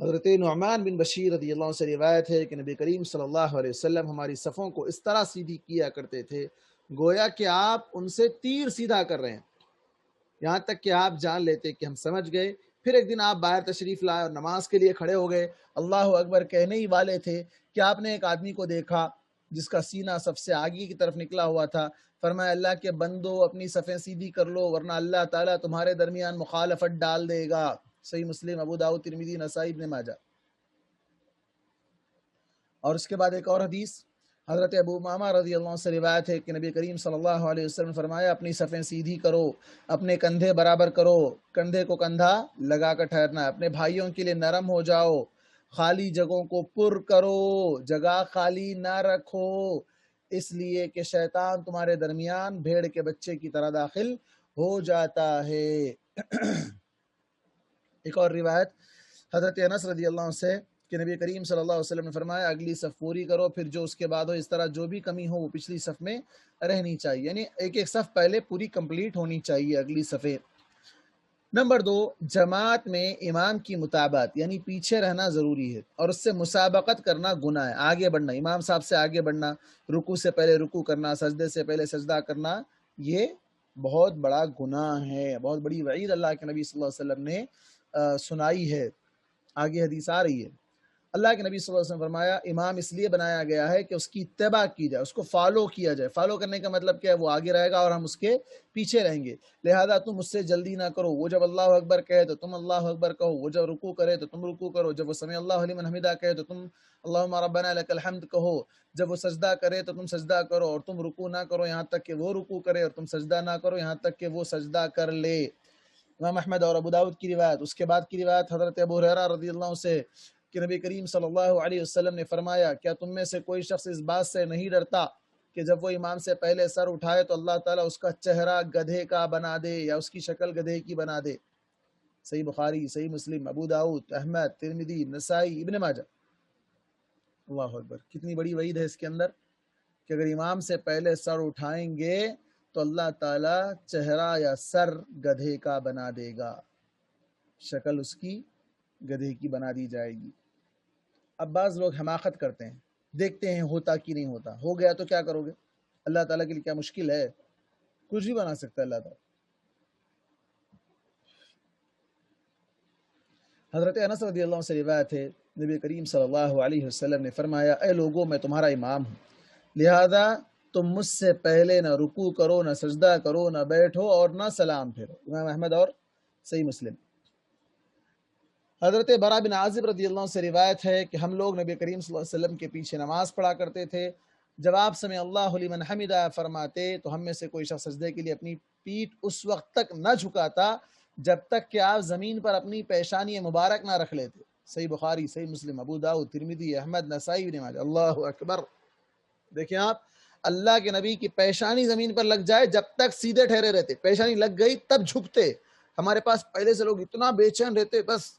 حضرت نعمان بن بشیر رضی اللہ عنہ سے روایت ہے کہ نبی کریم صلی اللہ علیہ وسلم ہماری صفوں کو اس طرح سیدھی کیا کرتے تھے گویا کہ آپ ان سے تیر سیدھا کر رہے ہیں، یہاں تک کہ آپ جان لیتے کہ ہم سمجھ گئے۔ پھر ایک دن آپ باہر تشریف لائے اور نماز کے لیے کھڑے ہو گئے، اللہ اکبر کہنے ہی والے تھے کہ آپ نے ایک آدمی کو دیکھا جس کا سینہ سب سے آگے کی طرف نکلا ہوا تھا۔ فرمایا اللہ کے بندو اپنی صفیں سیدھی کر لو ورنہ اللہ تعالیٰ تمہارے درمیان مخالفت ڈال دے گا۔ صحیح مسلم، ابو داؤد، ترمذی، نسائی، ابن ماجہ۔ اور اس کے بعد ایک اور حدیث حضرت ابو امامہ رضی اللہ عنہ سے روایت ہے کہ نبی کریم صلی اللہ علیہ وسلم نے فرمایا اپنی صفیں سیدھی کرو، اپنے کندھے برابر کرو، کندھے کو کندھا لگا کر ٹھہرنا ہے، اپنے بھائیوں کے لیے نرم ہو جاؤ، خالی جگہوں کو پر کرو، جگہ خالی نہ رکھو، اس لیے کہ شیطان تمہارے درمیان بھیڑ کے بچے کی طرح داخل ہو جاتا ہے۔ ایک اور روایت حضرت انس رضی اللہ عنہ سے کہ نبی کریم صلی اللہ علیہ وسلم نے فرمایا اگلی صف پوری کرو، پھر جو اس کے بعد ہو، اس طرح جو بھی کمی ہو وہ پچھلی صف میں رہنی چاہیے، یعنی ایک ایک صف پہلے پوری کمپلیٹ ہونی چاہیے اگلی صفیں۔ نمبر 2، جماعت میں امام کی متابعت یعنی پیچھے رہنا ضروری ہے اور اس سے مسابقت کرنا گناہ ہے، آگے بڑھنا، امام صاحب سے آگے بڑھنا، رکوع سے پہلے رکوع کرنا، سجدے سے پہلے سجدہ کرنا، یہ بہت بڑا گناہ ہے، بہت بڑی وعید اللہ کے نبی صلی اللہ علیہ وسلم نے سنائی ہے، آگے حدیث آ رہی ہے۔ اللہ کے نبی صلی اللہ علیہ وسلم فرمایا امام اس لیے بنایا گیا ہے کہ اس کی اتباع کی جائے، اس کو فالو کیا جائے۔ فالو کرنے کا مطلب کیا ہے؟ وہ آگے رہے گا اور ہم اس کے پیچھے رہیں گے، لہذا تم اس سے جلدی نہ کرو، وہ جب اللہ اکبر کہے تو تم اللہ اکبر کہو، وہ جب رکوع کرے تو تم رکوع کرو، جب وہ سمع اللہ لمن حمدہ کہے تو تم اللہم ربنا لک الحمد کہو، جب وہ سجدہ کرے تو تم سجدہ کرو اور تم رکوع نہ کرو یہاں تک کہ وہ رکوع کرے اور تم سجدہ نہ کرو یہاں تک کہ وہ سجدہ کر لے۔ امام احمد اور ابو داؤد کی روایت۔ اس کے بعد کی روایت حضرت ابو ہریرہ رضی اللہ عنہ سے کہ نبی کریم صلی اللہ علیہ وسلم نے فرمایا کیا تم میں سے کوئی شخص اس بات سے نہیں ڈرتا کہ جب وہ امام سے پہلے سر اٹھائے تو اللہ تعالیٰ اس کا چہرہ گدھے کا بنا دے یا اس کی شکل گدھے کی بنا دے؟ صحیح بخاری، صحیح مسلم، ابو داؤد، احمد، ترمذی، نسائی، ابن ماجہ۔ اللہ اکبر، کتنی بڑی وعید ہے اس کے اندر کہ اگر امام سے پہلے سر اٹھائیں گے تو اللہ تعالیٰ چہرہ یا سر گدھے کا بنا دے گا، شکل اس کی گدھے کی بنا دی جائے گی۔ اب بعض لوگ حماقت کرتے ہیں، دیکھتے ہیں ہوتا کہ نہیں ہوتا، ہو گیا تو کیا کرو گے؟ اللہ تعالیٰ کے لیے کیا مشکل ہے؟ کچھ بھی بنا سکتا ہے اللہ تعالیٰ۔ حضرت انس رضی اللہ عنہ سے روایت ہے نبی کریم صلی اللہ علیہ وسلم نے فرمایا اے لوگوں میں تمہارا امام ہوں، لہذا تم مجھ سے پہلے نہ رکوع کرو، نہ سجدہ کرو، نہ بیٹھو اور نہ سلام پھیرو۔ امام احمد اور صحیح مسلم۔ حضرت برا بن عازب رضی اللہ عنہ سے روایت ہے کہ ہم لوگ نبی کریم صلی اللہ علیہ وسلم کے پیچھے نماز پڑھا کرتے تھے، جب آپ سمع اللہ لمن حمدہ فرماتے تو ہم میں سے کوئی شخص سجدے کے لیے اپنی پیٹھ اس وقت تک نہ جھکاتا جب تک کہ آپ زمین پر اپنی پیشانی مبارک نہ رکھ لیتے۔ صحیح بخاری، صحیح مسلم، ابو داؤد، ترمذی، احمد، نسائی، ابن ماجہ۔ اللہ اکبر، دیکھیں آپ، اللہ کے نبی کی پیشانی زمین پر لگ جائے جب تک سیدھے ٹھہرے رہتے، پیشانی لگ گئی تب جھکتے۔ ہمارے پاس پہلے سے لوگ اتنا بے چین رہتے، بس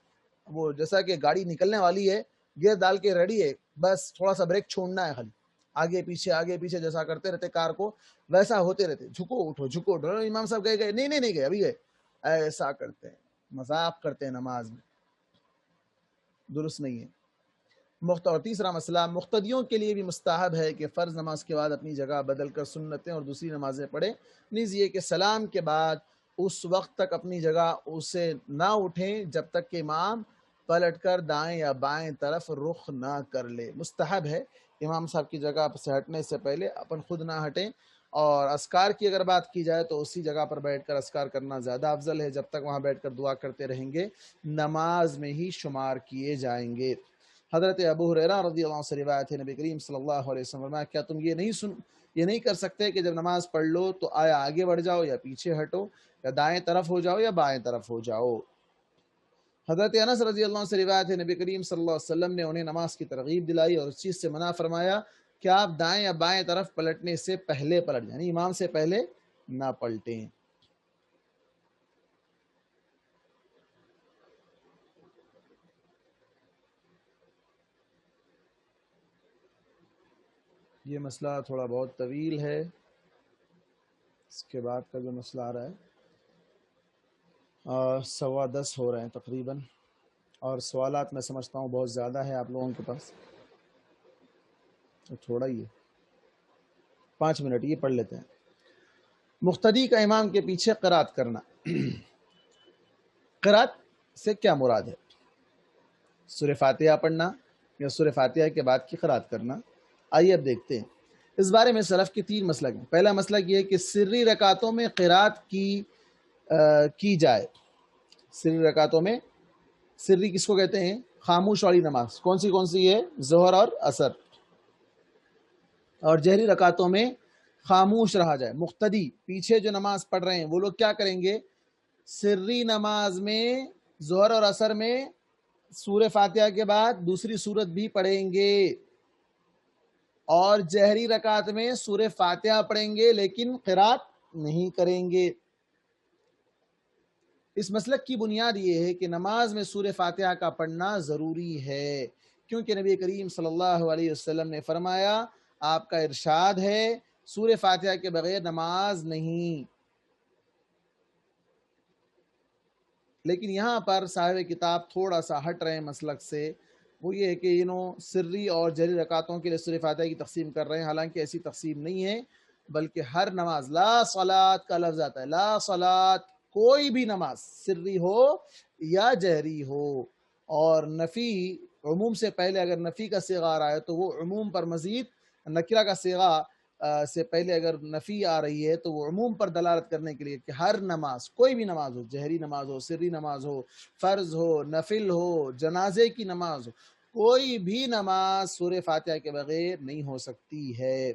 وہ جیسا کہ گاڑی نکلنے والی ہے، گیئر ڈال کے ریڈی ہے، بس تھوڑا سا بریک چھوڑنا ہے، خالی آگے پیچھے جیسا کرتے رہتے کار کو، ویسا ہوتے رہتے، جھکو اٹھو جھکو اٹھو۔ امام صاحب گئے نہیں گئے ابھی گئے، ایسا کرتے ہیں، مذاق کرتے ہیں نماز میں، درست نہیں ہے۔ اور تیسرا مسئلہ، مقتدیوں کے لیے بھی مستحب ہے کہ فرض نماز کے بعد اپنی جگہ بدل کر سنتیں اور دوسری نمازیں پڑھیں، نیز یہ کہ سلام کے بعد اس وقت تک اپنی جگہ اسے نہ اٹھیں جب تک کہ امام پلٹ کر دائیں یا بائیں طرف رخ نہ کر لے۔ مستحب ہے امام صاحب کی جگہ سے ہٹنے سے پہلے اپن خود نہ ہٹیں، اور اذکار کی اگر بات کی جائے تو اسی جگہ پر بیٹھ کر اذکار کرنا زیادہ افضل ہے، جب تک وہاں بیٹھ کر دعا کرتے رہیں گے نماز میں ہی شمار کیے جائیں گے۔ حضرت ابو ہریرہ رضی اللہ عنہ سے روایت ہے نبی کریم صلی اللہ علیہ وسلم فرمایا کیا تم یہ نہیں کر سکتے کہ جب نماز پڑھ لو تو آیا آگے بڑھ جاؤ یا پیچھے ہٹو، یا دائیں طرف ہو جاؤ یا بائیں طرف ہو جاؤ۔ حضرت انس رضی اللہ عنہ سے روایت ہے نبی کریم صلی اللہ علیہ وسلم نے انہیں نماز کی ترغیب دلائی اور اس چیز سے منع فرمایا کہ آپ دائیں یا بائیں طرف پلٹنے سے پہلے پلٹ، یعنی امام سے پہلے نہ پلٹیں۔ یہ مسئلہ تھوڑا بہت طویل ہے، اس کے بعد کا جو مسئلہ آ رہا ہے 10:15 ہو رہے ہیں تقریباً، اور سوالات میں سمجھتا ہوں بہت زیادہ ہے آپ لوگوں کے پاس، تھوڑا ہی ہے، 5 منٹ یہ پڑھ لیتے ہیں۔ مقتدی کا امام کے پیچھے قرات کرنا۔ قرات سے کیا مراد ہے؟ سورہ فاتحہ پڑھنا یا سورہ فاتحہ کے بعد کی قرات کرنا؟ آئیے اب دیکھتے ہیں۔ اس بارے میں سلف کے 3 مسلک ہیں۔ پہلا مسلک یہ ہے کہ سری رکعتوں میں قرات کی جائے۔ سری رکعتوں میں، سری کس کو کہتے ہیں؟ خاموش والی نماز کون سی ہے؟ ظہر اور عصر۔ اور جہری رکعتوں میں خاموش رہا جائے۔ مقتدی پیچھے جو نماز پڑھ رہے ہیں وہ لوگ کیا کریں گے؟ سری نماز میں ظہر اور عصر میں سورہ فاتحہ کے بعد دوسری سورت بھی پڑھیں گے، اور جہری رکعت میں سورہ فاتحہ پڑھیں گے لیکن قرات نہیں کریں گے۔ اس مسلک کی بنیاد یہ ہے کہ نماز میں سورہ فاتحہ کا پڑھنا ضروری ہے، کیونکہ نبی کریم صلی اللہ علیہ وسلم نے فرمایا، آپ کا ارشاد ہے سورہ فاتحہ کے بغیر نماز نہیں۔ لیکن یہاں پر صاحب کتاب تھوڑا سا ہٹ رہے ہیں مسلک سے، وہ یہ ہے کہ سری اور جہری رکعتوں کے لیے سورہ فاتحہ کی تقسیم کر رہے ہیں، حالانکہ ایسی تقسیم نہیں ہے، بلکہ ہر نماز، لا صلاۃ کا لفظ آتا ہے، لا صلاۃ، کوئی بھی نماز سری ہو یا جہری ہو۔ اور نفی، عموم سے پہلے اگر نفی کا صیغہ آ رہا ہے تو وہ عموم پر مزید، نکرہ کا صیغہ سے پہلے اگر نفی آ رہی ہے تو وہ عموم پر دلالت کرنے کے لیے کہ ہر نماز، کوئی بھی نماز ہو، جہری نماز ہو، سری نماز ہو، فرض ہو، نفل ہو، جنازے کی نماز ہو، کوئی بھی نماز سورہ فاتحہ کے بغیر نہیں ہو سکتی ہے۔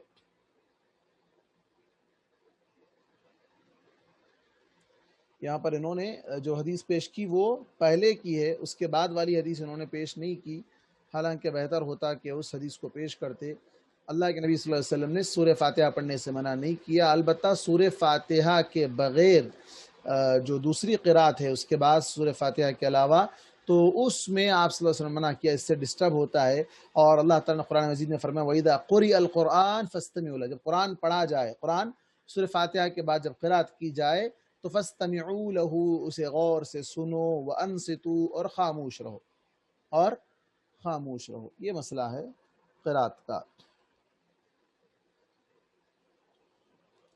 یہاں پر انہوں نے جو حدیث پیش کی وہ پہلے کی ہے، اس کے بعد والی حدیث انہوں نے پیش نہیں کی، حالانکہ بہتر ہوتا کہ اس حدیث کو پیش کرتے۔ اللہ کے نبی صلی اللہ علیہ وسلم نے سورہ فاتحہ پڑھنے سے منع نہیں کیا، البتہ سورہ فاتحہ کے بغیر جو دوسری قرات ہے اس کے بعد سورہ فاتحہ کے علاوہ، تو اس میں آپ صلی اللہ علیہ وسلم منع کیا، اس سے ڈسٹرب ہوتا ہے۔ اور اللہ تعالیٰ نے قرآن مجید میں فرمایا وَإِذَا قُرِئَ الْقُرْآنُ فَاسْتَمِعُوا لَهُ، جب قرآن پڑھا جائے، قرآن سورہ فاتحہ کے بعد جب قرات کی جائے تو فَاسْتَمِعُوا لَهُ، اسے غور سے سنو، وَأَنصِتُوا، اور خاموش رہو، اور خاموش رہو۔ یہ مسئلہ ہے قرات کا۔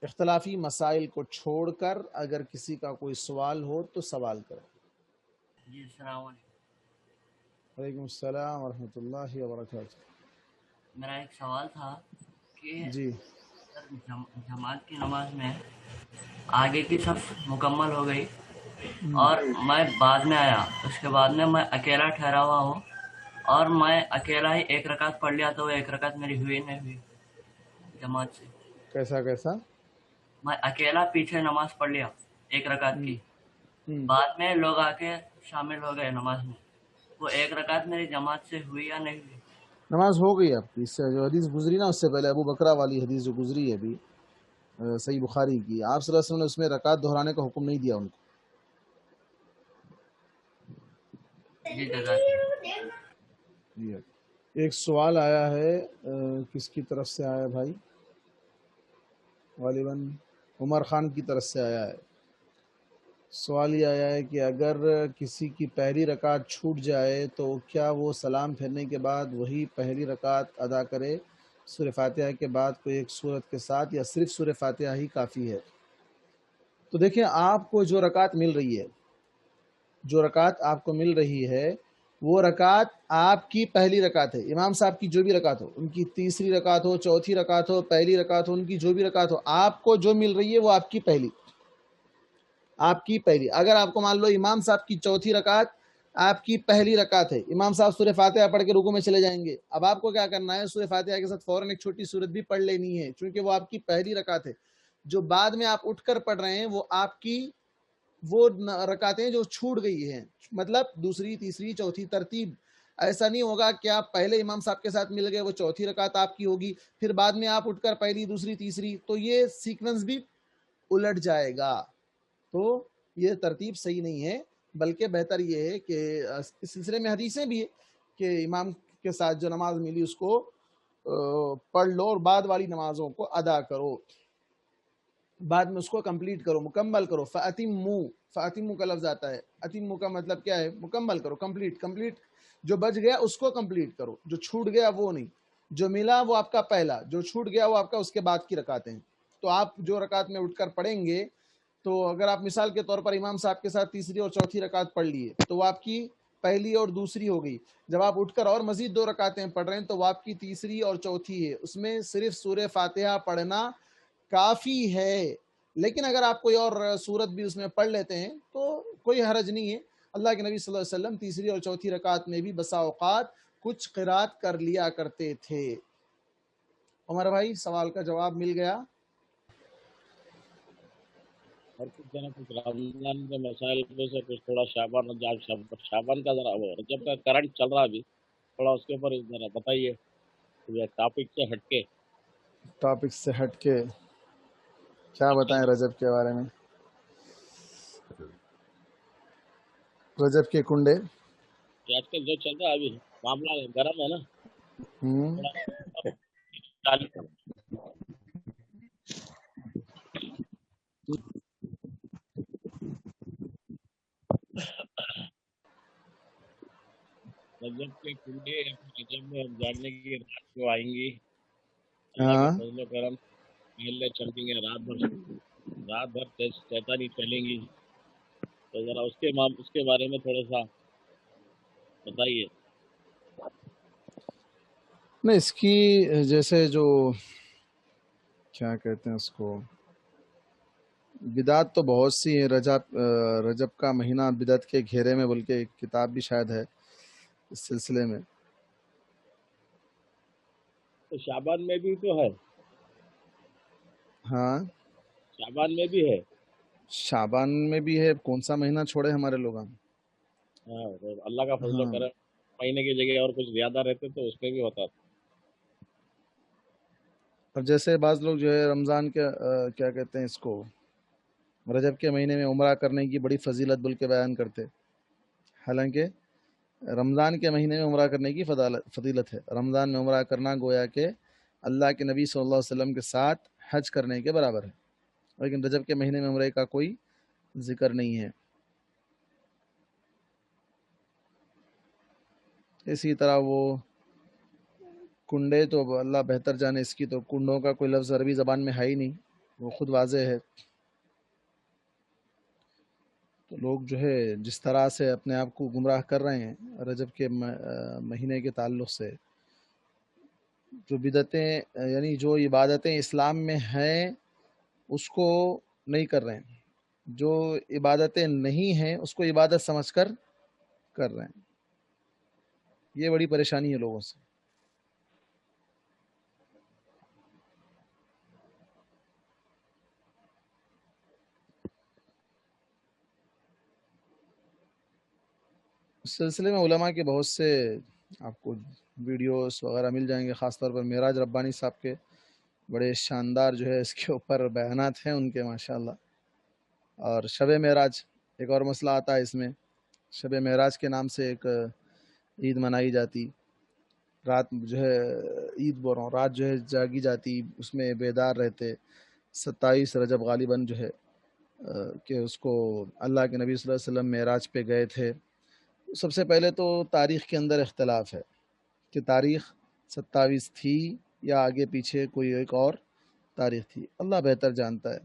اختلافی مسائل کو چھوڑ کر اگر کسی کا کوئی سوال ہو تو سوال کریں۔ جی السلام علیکم۔ وعلیکم السلام ورحمۃ اللہ وبرکاتہ۔ میرا ایک سوال تھا کہ جی جماعت کی نماز میں آگے کی صف مکمل ہو گئی اور میں بعد میں آیا، اس کے بعد میں اکیلا ٹھہرا ہوا ہوں اور میں اکیلا ہی ایک رکعت پڑھ لیا، تو وہ ایک رکعت میری ہوئی نہیں ہوئی جماعت سے۔ کیسا؟ میں اکیلا پیچھے نماز پڑھ لیا ایک رکعت کی، بعد میں لوگ آ کے شامل ہو گئے نماز میں، وہ ایک رکعت میری جماعت سے ہوئی یا نہیں ہوئی؟ نماز ہو گئی آپ کی، اس سے جو حدیث گزری نا، اس سے پہلے ابو بکرہ والی حدیث جو گزری ہے ابھی صحیح بخاری کی، آپ صلی اللہ علیہ وسلم نے اس میں رکعت دہرانے کا حکم نہیں دیا ان کو۔ جی جزاک۔ ایک سوال آیا ہے، کس کی طرف سے آیا بھائی؟ غالباً عمر خان کی طرف سے آیا ہے۔ سوال یہ آیا ہے کہ اگر کسی کی پہلی رکعت چھوٹ جائے تو کیا وہ سلام پھیرنے کے بعد وہی پہلی رکعت ادا کرے سورہ فاتحہ کے بعد کوئی ایک سورت کے ساتھ، یا صرف سورہ فاتحہ ہی کافی ہے؟ تو دیکھیں، آپ کو جو رکعت مل رہی ہے وہ رکعت آپ کی پہلی رکعت ہے۔ امام صاحب کی جو بھی رکعت ہو، ان کی تیسری رکعت ہو، چوتھی رکعت ہو، پہلی رکعت ہو، ان کی جو بھی رکعت ہو، آپ کو جو مل رہی ہے وہ آپ کی پہلی۔ اگر آپ کو مان لو امام صاحب کی چوتھی رکعت آپ کی پہلی رکعت ہے، امام صاحب سورہ فاتحہ پڑھ کے رکوع میں چلے جائیں گے، اب آپ کو کیا کرنا ہے؟ سورہ فاتحہ کے ساتھ فوراً ایک چھوٹی سورت بھی پڑھ لینی ہے، چونکہ وہ آپ کی پہلی رکعت ہے۔ جو بعد میں آپ اٹھ کر پڑھ رہے ہیں وہ آپ کی وہ رکعتیں جو چھوٹ گئی ہیں، مطلب دوسری، تیسری، چوتھی ترتیب۔ ایسا نہیں ہوگا کہ آپ پہلے امام صاحب کے ساتھ مل گئے، وہ چوتھی رکعت آپ کی ہوگی، پھر بعد میں آپ اٹھ کر پہلی، دوسری، تیسری، تو یہ سیکوینس بھی الٹ جائے گا۔ تو یہ ترتیب صحیح نہیں ہے، بلکہ بہتر یہ ہے کہ اس سلسلے میں حدیثیں بھی ہے کہ امام کے ساتھ جو نماز ملی اس کو پڑھ لو اور بعد والی نمازوں کو ادا کرو۔ بعد میں اس کو کمپلیٹ کرو، مکمل کرو. فَأَتِمُّوا، فَأَتِمُّوا کا لفظ آتا ہے. اتمو کا مطلب کیا ہے؟ مکمل کرو، کمپلیٹ. جو بچ گیا اس کو کمپلیٹ کرو، جو چھوٹ گیا وہ نہیں. جو ملا وہ آپ کا پہلا، جو چھوٹ گیا وہ آپ کا اس کے بعد کی رکعتیں ہیں. تو آپ جو رکعت میں اٹھ کر پڑھیں گے، تو اگر آپ مثال کے طور پر امام صاحب کے ساتھ تیسری اور چوتھی رکعت پڑھ لیے تو وہ آپ کی پہلی اور دوسری ہو گئی. جب آپ اٹھ کر اور مزید 2 رکعتیں پڑھ رہے ہیں تو وہ آپ کی تیسری اور چوتھی ہے. اس میں صرف سورہ فاتحہ پڑھنا کافی ہے. لیکن اگر آپ کوئی اور سورت بھی اس میں پڑھ لیتے ہیں تو کوئی حرج نہیں ہے. اللہ کے نبی صلی اللہ علیہ وسلم تیسری اور چوتھی رکعت میں بھی بسا اوقات کچھ قرات کر لیا کرتے تھے. عمر بھائی سوال کا جواب مل گیا؟ اور کچھ ذرا کچھ رمضان کے مسائل میں سے کچھ تھوڑا شعبان کا ذرا رجب کا کرنٹ چل رہا ابھی، تھوڑا اس کے اوپر ذرا بتائیے ٹاپک سے ہٹ کے. ٹاپک سے ہٹ کے کیا بتائیں رجب کے بارے میں؟ رجب کے کنڈے آج کل جو چل رہا ہے ابھی معاملہ گرم ہے نا، تھوڑا چالیس رجب کے کنڈے. رجب میں ہم جاننے کی رات کو آئیں گی، اللہ کے ہاں فضل و کرم محلے چمکیں گے، رات بھر شیطانی چلیں گی. تو ذرا اس کے بارے میں تھوڑا سا بتائیے. نہیں، اس کی جیسے جو کیا کہتے ہیں اس کو، بدعت تو بہت سی ہیں. رجب کا مہینہ بدعت کے گھیرے میں، بلکہ ایک کتاب بھی شاید ہے اس سلسلے میں. تو شعبان میں بھی تو ہے، ہاں شعبان میں بھی ہے. شعبان میں بھی ہے. کون سا مہینہ چھوڑے ہمارے لوگ؟ ہاں تو اللہ کا فضل و ہاں، کرم مہینے کی جگہ اور کچھ زیادہ رہتے تو اس میں بھی ہوتا. اب جیسے بعض لوگ جو ہے رمضان کے کیا کہتے ہیں اس کو، رجب کے مہینے میں عمرہ کرنے کی بڑی فضیلت بول کے بیان کرتے، حالانکہ رمضان کے مہینے میں عمرہ کرنے کی فضیلت ہے. رمضان میں عمرہ کرنا گویا کہ اللہ کے نبی صلی اللہ علیہ وسلم کے ساتھ حج کرنے کے برابر ہے، لیکن رجب کے مہینے میں عمرے کا کوئی ذکر نہیں ہے. اسی طرح وہ کنڈے تو اللہ بہتر جانے، اس کی تو کنڈوں کا کوئی لفظ عربی زبان میں ہے ہی نہیں، وہ خود واضح ہے. تو لوگ جو ہے جس طرح سے اپنے آپ کو گمراہ کر رہے ہیں رجب کے مہینے کے تعلق سے، جو بدعتیں یعنی جو عبادتیں اسلام میں ہیں اس کو نہیں کر رہے ہیں، جو عبادتیں نہیں ہیں اس کو عبادت سمجھ کر کر رہے ہیں. یہ بڑی پریشانی ہے لوگوں سے. اس سلسلے میں علماء کے بہت سے آپ کو ویڈیوز وغیرہ مل جائیں گے، خاص طور پر معراج ربانی صاحب کے بڑے شاندار جو ہے اس کے اوپر بیانات ہیں ان کے ماشاءاللہ. اور شب معراج ایک اور مسئلہ آتا ہے اس میں. شب معراج کے نام سے ایک عید منائی جاتی، رات جو ہے عید بول رہا ہوں، رات جو ہے جاگی جاتی، اس میں بیدار رہتے. 27 رجب غالباً جو ہے کہ اس کو اللہ کے نبی صلی اللہ علیہ وسلم معراج پہ گئے تھے. سب سے پہلے تو تاریخ کے اندر اختلاف ہے کہ تاریخ 27 تھی یا آگے پیچھے کوئی ایک اور تاریخ تھی، اللہ بہتر جانتا ہے.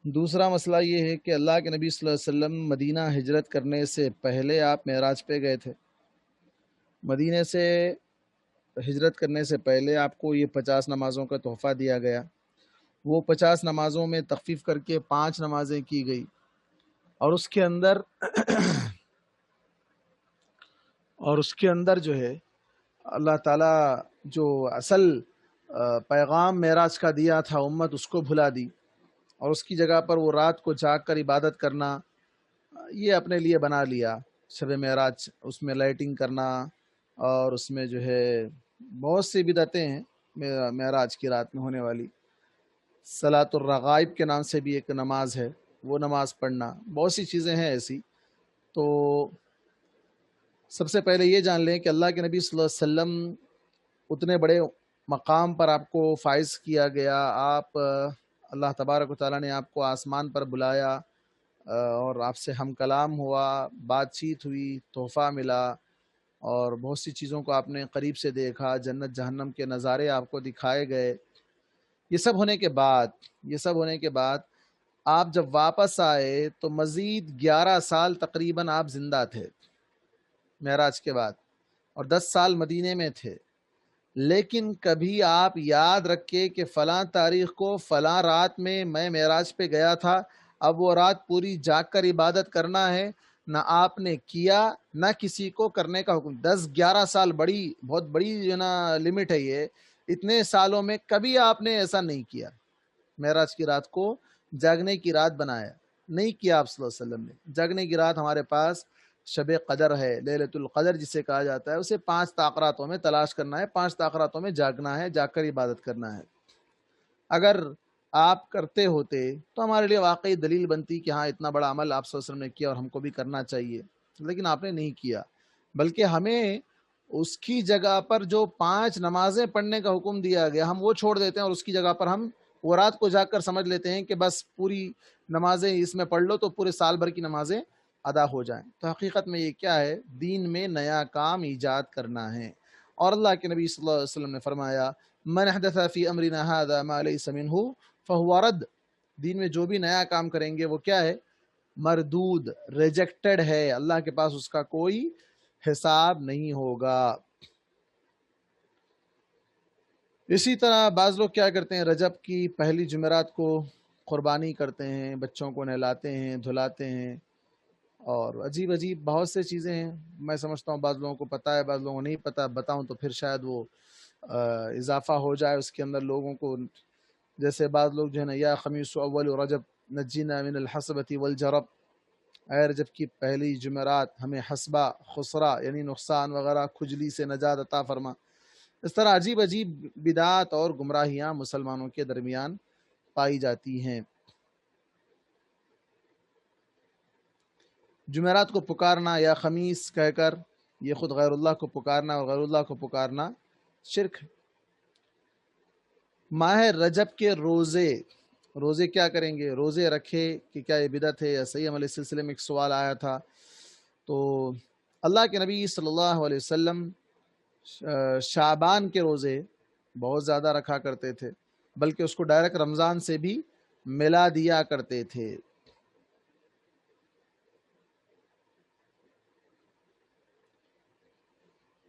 دوسرا مسئلہ یہ ہے کہ اللہ کے نبی صلی اللہ علیہ وسلم مدینہ ہجرت کرنے سے پہلے آپ معراج پہ گئے تھے. مدینہ سے ہجرت کرنے سے پہلے آپ کو یہ 50 نمازوں کا تحفہ دیا گیا. وہ 50 نمازوں میں تخفیف کر کے 5 نمازیں کی گئی، اور اس کے اندر جو ہے اللہ تعالیٰ جو اصل پیغام معراج کا دیا تھا امت اس کو بھلا دی، اور اس کی جگہ پر وہ رات کو جاگ کر عبادت کرنا یہ اپنے لیے بنا لیا. شب معراج اس میں لائٹنگ کرنا، اور اس میں جو ہے بہت سی بدعتیں ہیں معراج کی رات میں ہونے والی. صلاۃ الرغائب کے نام سے بھی ایک نماز ہے، وہ نماز پڑھنا، بہت سی چیزیں ہیں ایسی. تو سب سے پہلے یہ جان لیں کہ اللہ کے نبی صلی اللہ علیہ وسلم اتنے بڑے مقام پر آپ کو فائز کیا گیا، آپ اللہ تبارک و تعالیٰ نے آپ کو آسمان پر بلایا اور آپ سے ہم کلام ہوا، بات چیت ہوئی، تحفہ ملا، اور بہت سی چیزوں کو آپ نے قریب سے دیکھا، جنت جہنم کے نظارے آپ کو دکھائے گئے، یہ سب ہونے کے بعد آپ جب واپس آئے تو مزید 11 سال تقریباً آپ زندہ تھے معراج کے بعد، اور 10 سال مدینے میں تھے، لیکن کبھی آپ یاد رکھے کہ فلاں تاریخ کو فلاں رات میں معراج پہ گیا تھا، اب وہ رات پوری جاگ کر عبادت کرنا ہے، نہ آپ نے کیا نہ کسی کو کرنے کا حکم۔ 10-11 سال بہت بڑی جو نا لمٹ ہے، یہ اتنے سالوں میں کبھی آپ نے ایسا نہیں کیا، معراج کی رات کو جاگنے کی رات بنایا نہیں کیا آپ صلی اللہ علیہ وسلم نے۔ جاگنے کی رات ہمارے پاس شب قدر ہے، لیلۃ القدر جسے کہا جاتا ہے، اسے 5 طاقراتوں میں تلاش کرنا ہے، 5 طاقراتوں میں جاگنا ہے، جاگ کر عبادت کرنا ہے۔ اگر آپ کرتے ہوتے تو ہمارے لیے واقعی دلیل بنتی کہ ہاں اتنا بڑا عمل آپ صلی اللہ علیہ وسلم نے کیا اور ہم کو بھی کرنا چاہیے، لیکن آپ نے نہیں کیا، بلکہ ہمیں اس کی جگہ پر جو 5 نمازیں پڑھنے کا حکم دیا گیا ہم وہ چھوڑ دیتے ہیں، اور اس کی جگہ پر ہم وہ رات کو جاگ کر سمجھ لیتے ہیں کہ بس پوری نمازیں اس میں پڑھ لو تو پورے سال بھر کی نمازیں ادا ہو جائیں۔ تو حقیقت میں یہ کیا ہے؟ دین میں نیا کام ایجاد کرنا ہے۔ اور اللہ کے نبی صلی اللہ علیہ وسلم نے فرمایا من احدث فی امرنا هذا ما ليس منه فهو رد، دین میں جو بھی نیا کام کریں گے وہ کیا ہے؟ مردود، ریجیکٹڈ ہے، اللہ کے پاس اس کا کوئی حساب نہیں ہوگا۔ اسی طرح بعض لوگ کیا کرتے ہیں، رجب کی پہلی جمعرات کو قربانی کرتے ہیں، بچوں کو نہلاتے ہیں، دھلاتے ہیں، اور عجیب عجیب بہت سے چیزیں ہیں۔ میں سمجھتا ہوں بعض لوگوں کو پتہ ہے، بعض لوگوں کو نہیں پتہ، بتاؤں تو پھر شاید وہ اضافہ ہو جائے اس کے اندر لوگوں کو۔ جیسے بعض لوگ جو ہے نا، یا خمیس اول رجب نجینا من الحسبۃ والجرب، اے رجب کی پہلی جمعرات ہمیں حسبہ، خسرہ یعنی نقصان وغیرہ، کھجلی سے نجات عطا فرما۔ اس طرح عجیب عجیب بدعات اور گمراہیاں مسلمانوں کے درمیان پائی جاتی ہیں۔ جمعرات کو پکارنا یا خمیس کہہ کر یہ خود غیر اللہ کو پکارنا، اور غیر اللہ کو پکارنا شرک ہے۔ ماہ رجب کے روزے کیا کریں گے؟ روزے رکھے کہ کیا یہ بدعت ہے یا صحیح عمل؟ اس سلسلے میں ایک سوال آیا تھا، تو اللہ کے نبی صلی اللہ علیہ وسلم شعبان کے روزے بہت زیادہ رکھا کرتے تھے، بلکہ اس کو ڈائریکٹ رمضان سے بھی ملا دیا کرتے تھے۔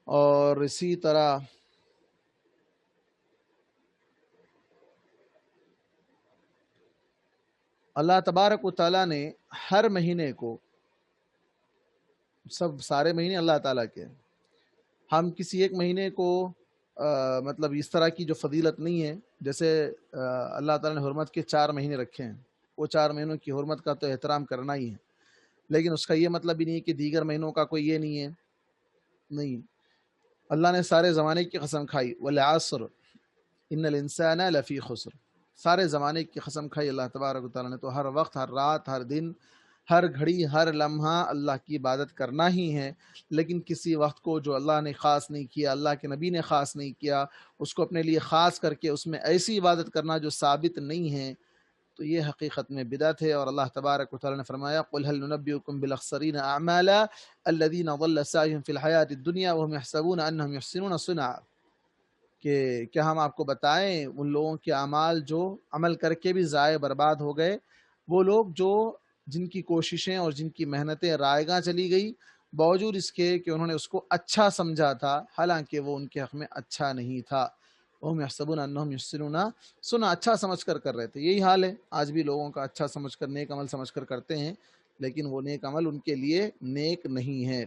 اور اسی طرح اللہ تبارک و تعالیٰ نے ہر مہینے کو، سارے مہینے اللہ تعالیٰ کے، ہم کسی ایک مہینے کو مطلب اس طرح کی جو فضیلت نہیں ہے، جیسے اللہ تعالیٰ نے حرمت کے 4 مہینے رکھے ہیں، وہ 4 مہینوں کی حرمت کا تو احترام کرنا ہی ہے، لیکن اس کا یہ مطلب بھی نہیں ہے کہ دیگر مہینوں کا کوئی یہ نہیں ہے، نہیں۔ اللہ نے سارے زمانے کی قسم کھائی، والعصر ان الانسان لفی خسر، سارے زمانے کی قسم کھائی اللہ تبارک و تعالیٰ نے، تو ہر وقت، ہر رات، ہر دن، ہر گھڑی، ہر لمحہ اللہ کی عبادت کرنا ہی ہے، لیکن کسی وقت کو جو اللہ نے خاص نہیں کیا، اللہ کے نبی نے خاص نہیں کیا، اس کو اپنے لیے خاص کر کے اس میں ایسی عبادت کرنا جو ثابت نہیں ہے، تو یہ حقیقت میں بدعت ہے۔ اور اللہ تبارک و تعالیٰ نے فرمایا قل هل ننبئكم بالاخسرین اعمالا الذین ضل سعیهم فی الحیاۃ الدنیا وهم يحسبون انهم يحسنون صنعا، کہ کیا ہم آپ کو بتائیں ان لوگوں کے اعمال جو عمل کر کے بھی ضائع برباد ہو گئے، وہ لوگ جن کی کوششیں اور جن کی محنتیں رائیگاں چلی گئی، باوجود اس کے کہ انہوں نے اس کو اچھا سمجھا تھا، حالانکہ وہ ان کے حق میں اچھا نہیں تھا۔ وَهُمْ يَحْسَبُونَ أَنَّهُمْ يُحْسِنُونَ صُنْعًا، اچھا سمجھ کر رہے تھے۔ یہی حال ہے آج بھی لوگوں کا، اچھا سمجھ کر، نیک عمل سمجھ کر کرتے ہیں، لیکن وہ نیک عمل ان کے لیے نیک نہیں ہے۔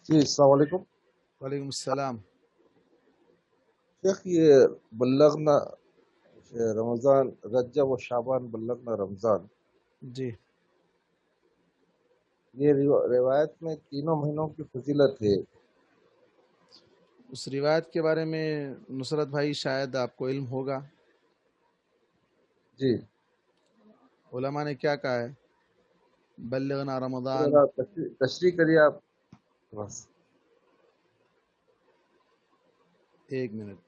جی السلام علیکم وعلیکم السلام۔ شیخ، یہ بلغنا رمضان، رجب و شعبان بلغنا رمضان، جی، یہ روایت میں تینوں مہینوں کی فضیلت ہے، اس روایت کے بارے میں نصرت بھائی شاید آپ کو علم ہوگا۔ جی علماء نے کیا کہا ہے؟ بلغنا رمضان. ذرا تشریح کریے آپ بس. ایک منٹ.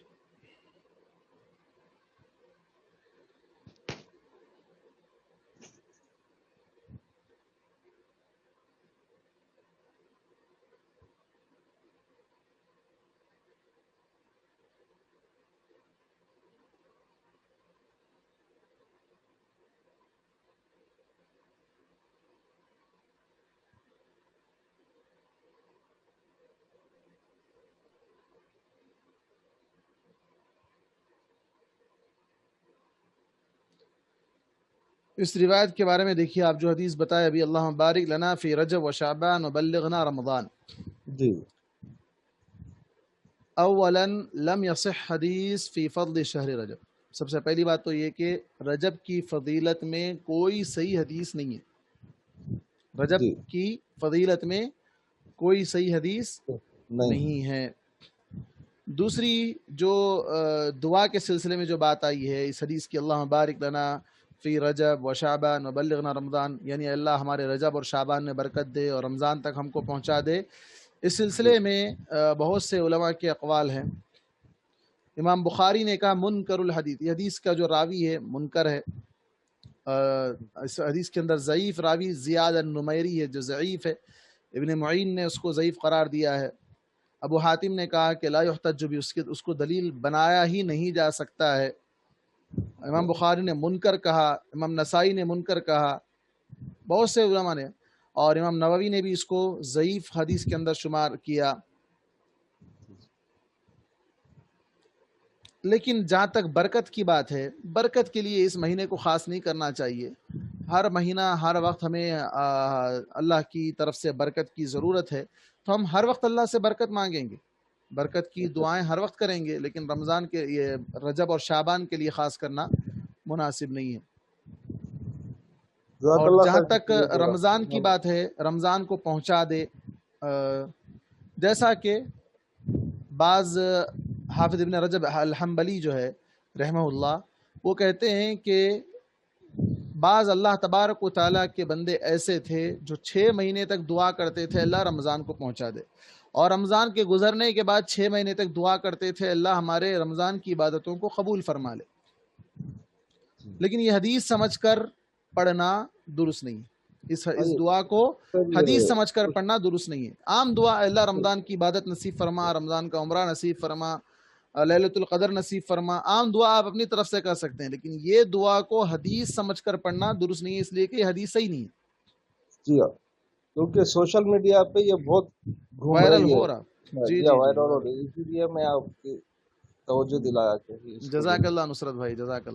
اس روایت کے بارے میں دیکھیے، آپ جو حدیث بتائے ابھی، اللہم بارک لنا فی رجب و شعبان و بلغنا رمضان. جی اولا لم یصح حدیث فی فضل شہر رجب. سب سے پہلی بات تو یہ کہ رجب کی فضیلت میں کوئی صحیح حدیث نہیں ہے. رجب جی کی فضیلت میں کوئی صحیح حدیث نہیں ہے. دوسری جو دعا کے سلسلے میں جو بات آئی ہے اس حدیث کی، اللہ بارک لنا فی رجب و شعبان و بلغنا رمضان، یعنی اللہ ہمارے رجب اور شعبان میں برکت دے اور رمضان تک ہم کو پہنچا دے. اس سلسلے میں بہت سے علماء کے اقوال ہیں. امام بخاری نے کہا منکر الحدیث، یہ حدیث کا جو راوی ہے منکر ہے. اس حدیث کے اندر ضعیف راوی زیاد النمیری ہے جو ضعیف ہے. ابن معین نے اس کو ضعیف قرار دیا ہے. ابو حاتم نے کہا کہ لا یحتج بھی، اس کو دلیل بنایا ہی نہیں جا سکتا ہے. امام بخاری نے منکر کہا، امام نسائی نے منکر کہا، بہت سے علماء نے، اور امام نووی نے بھی اس کو ضعیف حدیث کے اندر شمار کیا. لیکن جہاں تک برکت کی بات ہے، برکت کے لیے اس مہینے کو خاص نہیں کرنا چاہیے. ہر مہینہ ہر وقت ہمیں اللہ کی طرف سے برکت کی ضرورت ہے، تو ہم ہر وقت اللہ سے برکت مانگیں گے، برکت کی دعائیں ہر وقت کریں گے. لیکن رمضان کے یہ رجب اور شعبان کے لیے خاص کرنا مناسب نہیں ہے. اور جہاں تک رمضان کی بات ہے، رمضان کو پہنچا دے، جیسا کہ بعض حافظ ابن رجب الحنبلی جو ہے رحمہ اللہ، وہ کہتے ہیں کہ بعض اللہ تبارک و تعالیٰ کے بندے ایسے تھے جو 6 مہینے تک دعا کرتے تھے اللہ رمضان کو پہنچا دے، اور رمضان کے گزرنے کے بعد 6 مہینے تک دعا کرتے تھے اللہ ہمارے رمضان کی عبادتوں کو قبول فرما لے. لیکن یہ حدیث سمجھ کر پڑھنا درست نہیں ہے. اس دعا کو حدیث سمجھ کر پڑھنا درست نہیں ہے. عام دعا اللہ رمضان کی عبادت نصیب فرما، رمضان کا عمرہ نصیب فرما، لیلۃ القدر نصیب فرما، عام دعا آپ اپنی طرف سے کر سکتے ہیں، لیکن یہ دعا کو حدیث سمجھ کر پڑھنا درست نہیں ہے، اس لیے کہ یہ حدیث صحیح نہیں ہے. جی ہاں، کیونکہ سوشل میڈیا پہ یہ بہت وائرل ہو رہا. جی وائرل ہو رہی ہے، اسی لیے میں آپ کی توجہ دلایا کہ جزاک اللہ نصرت بھائی، جزاک اللہ.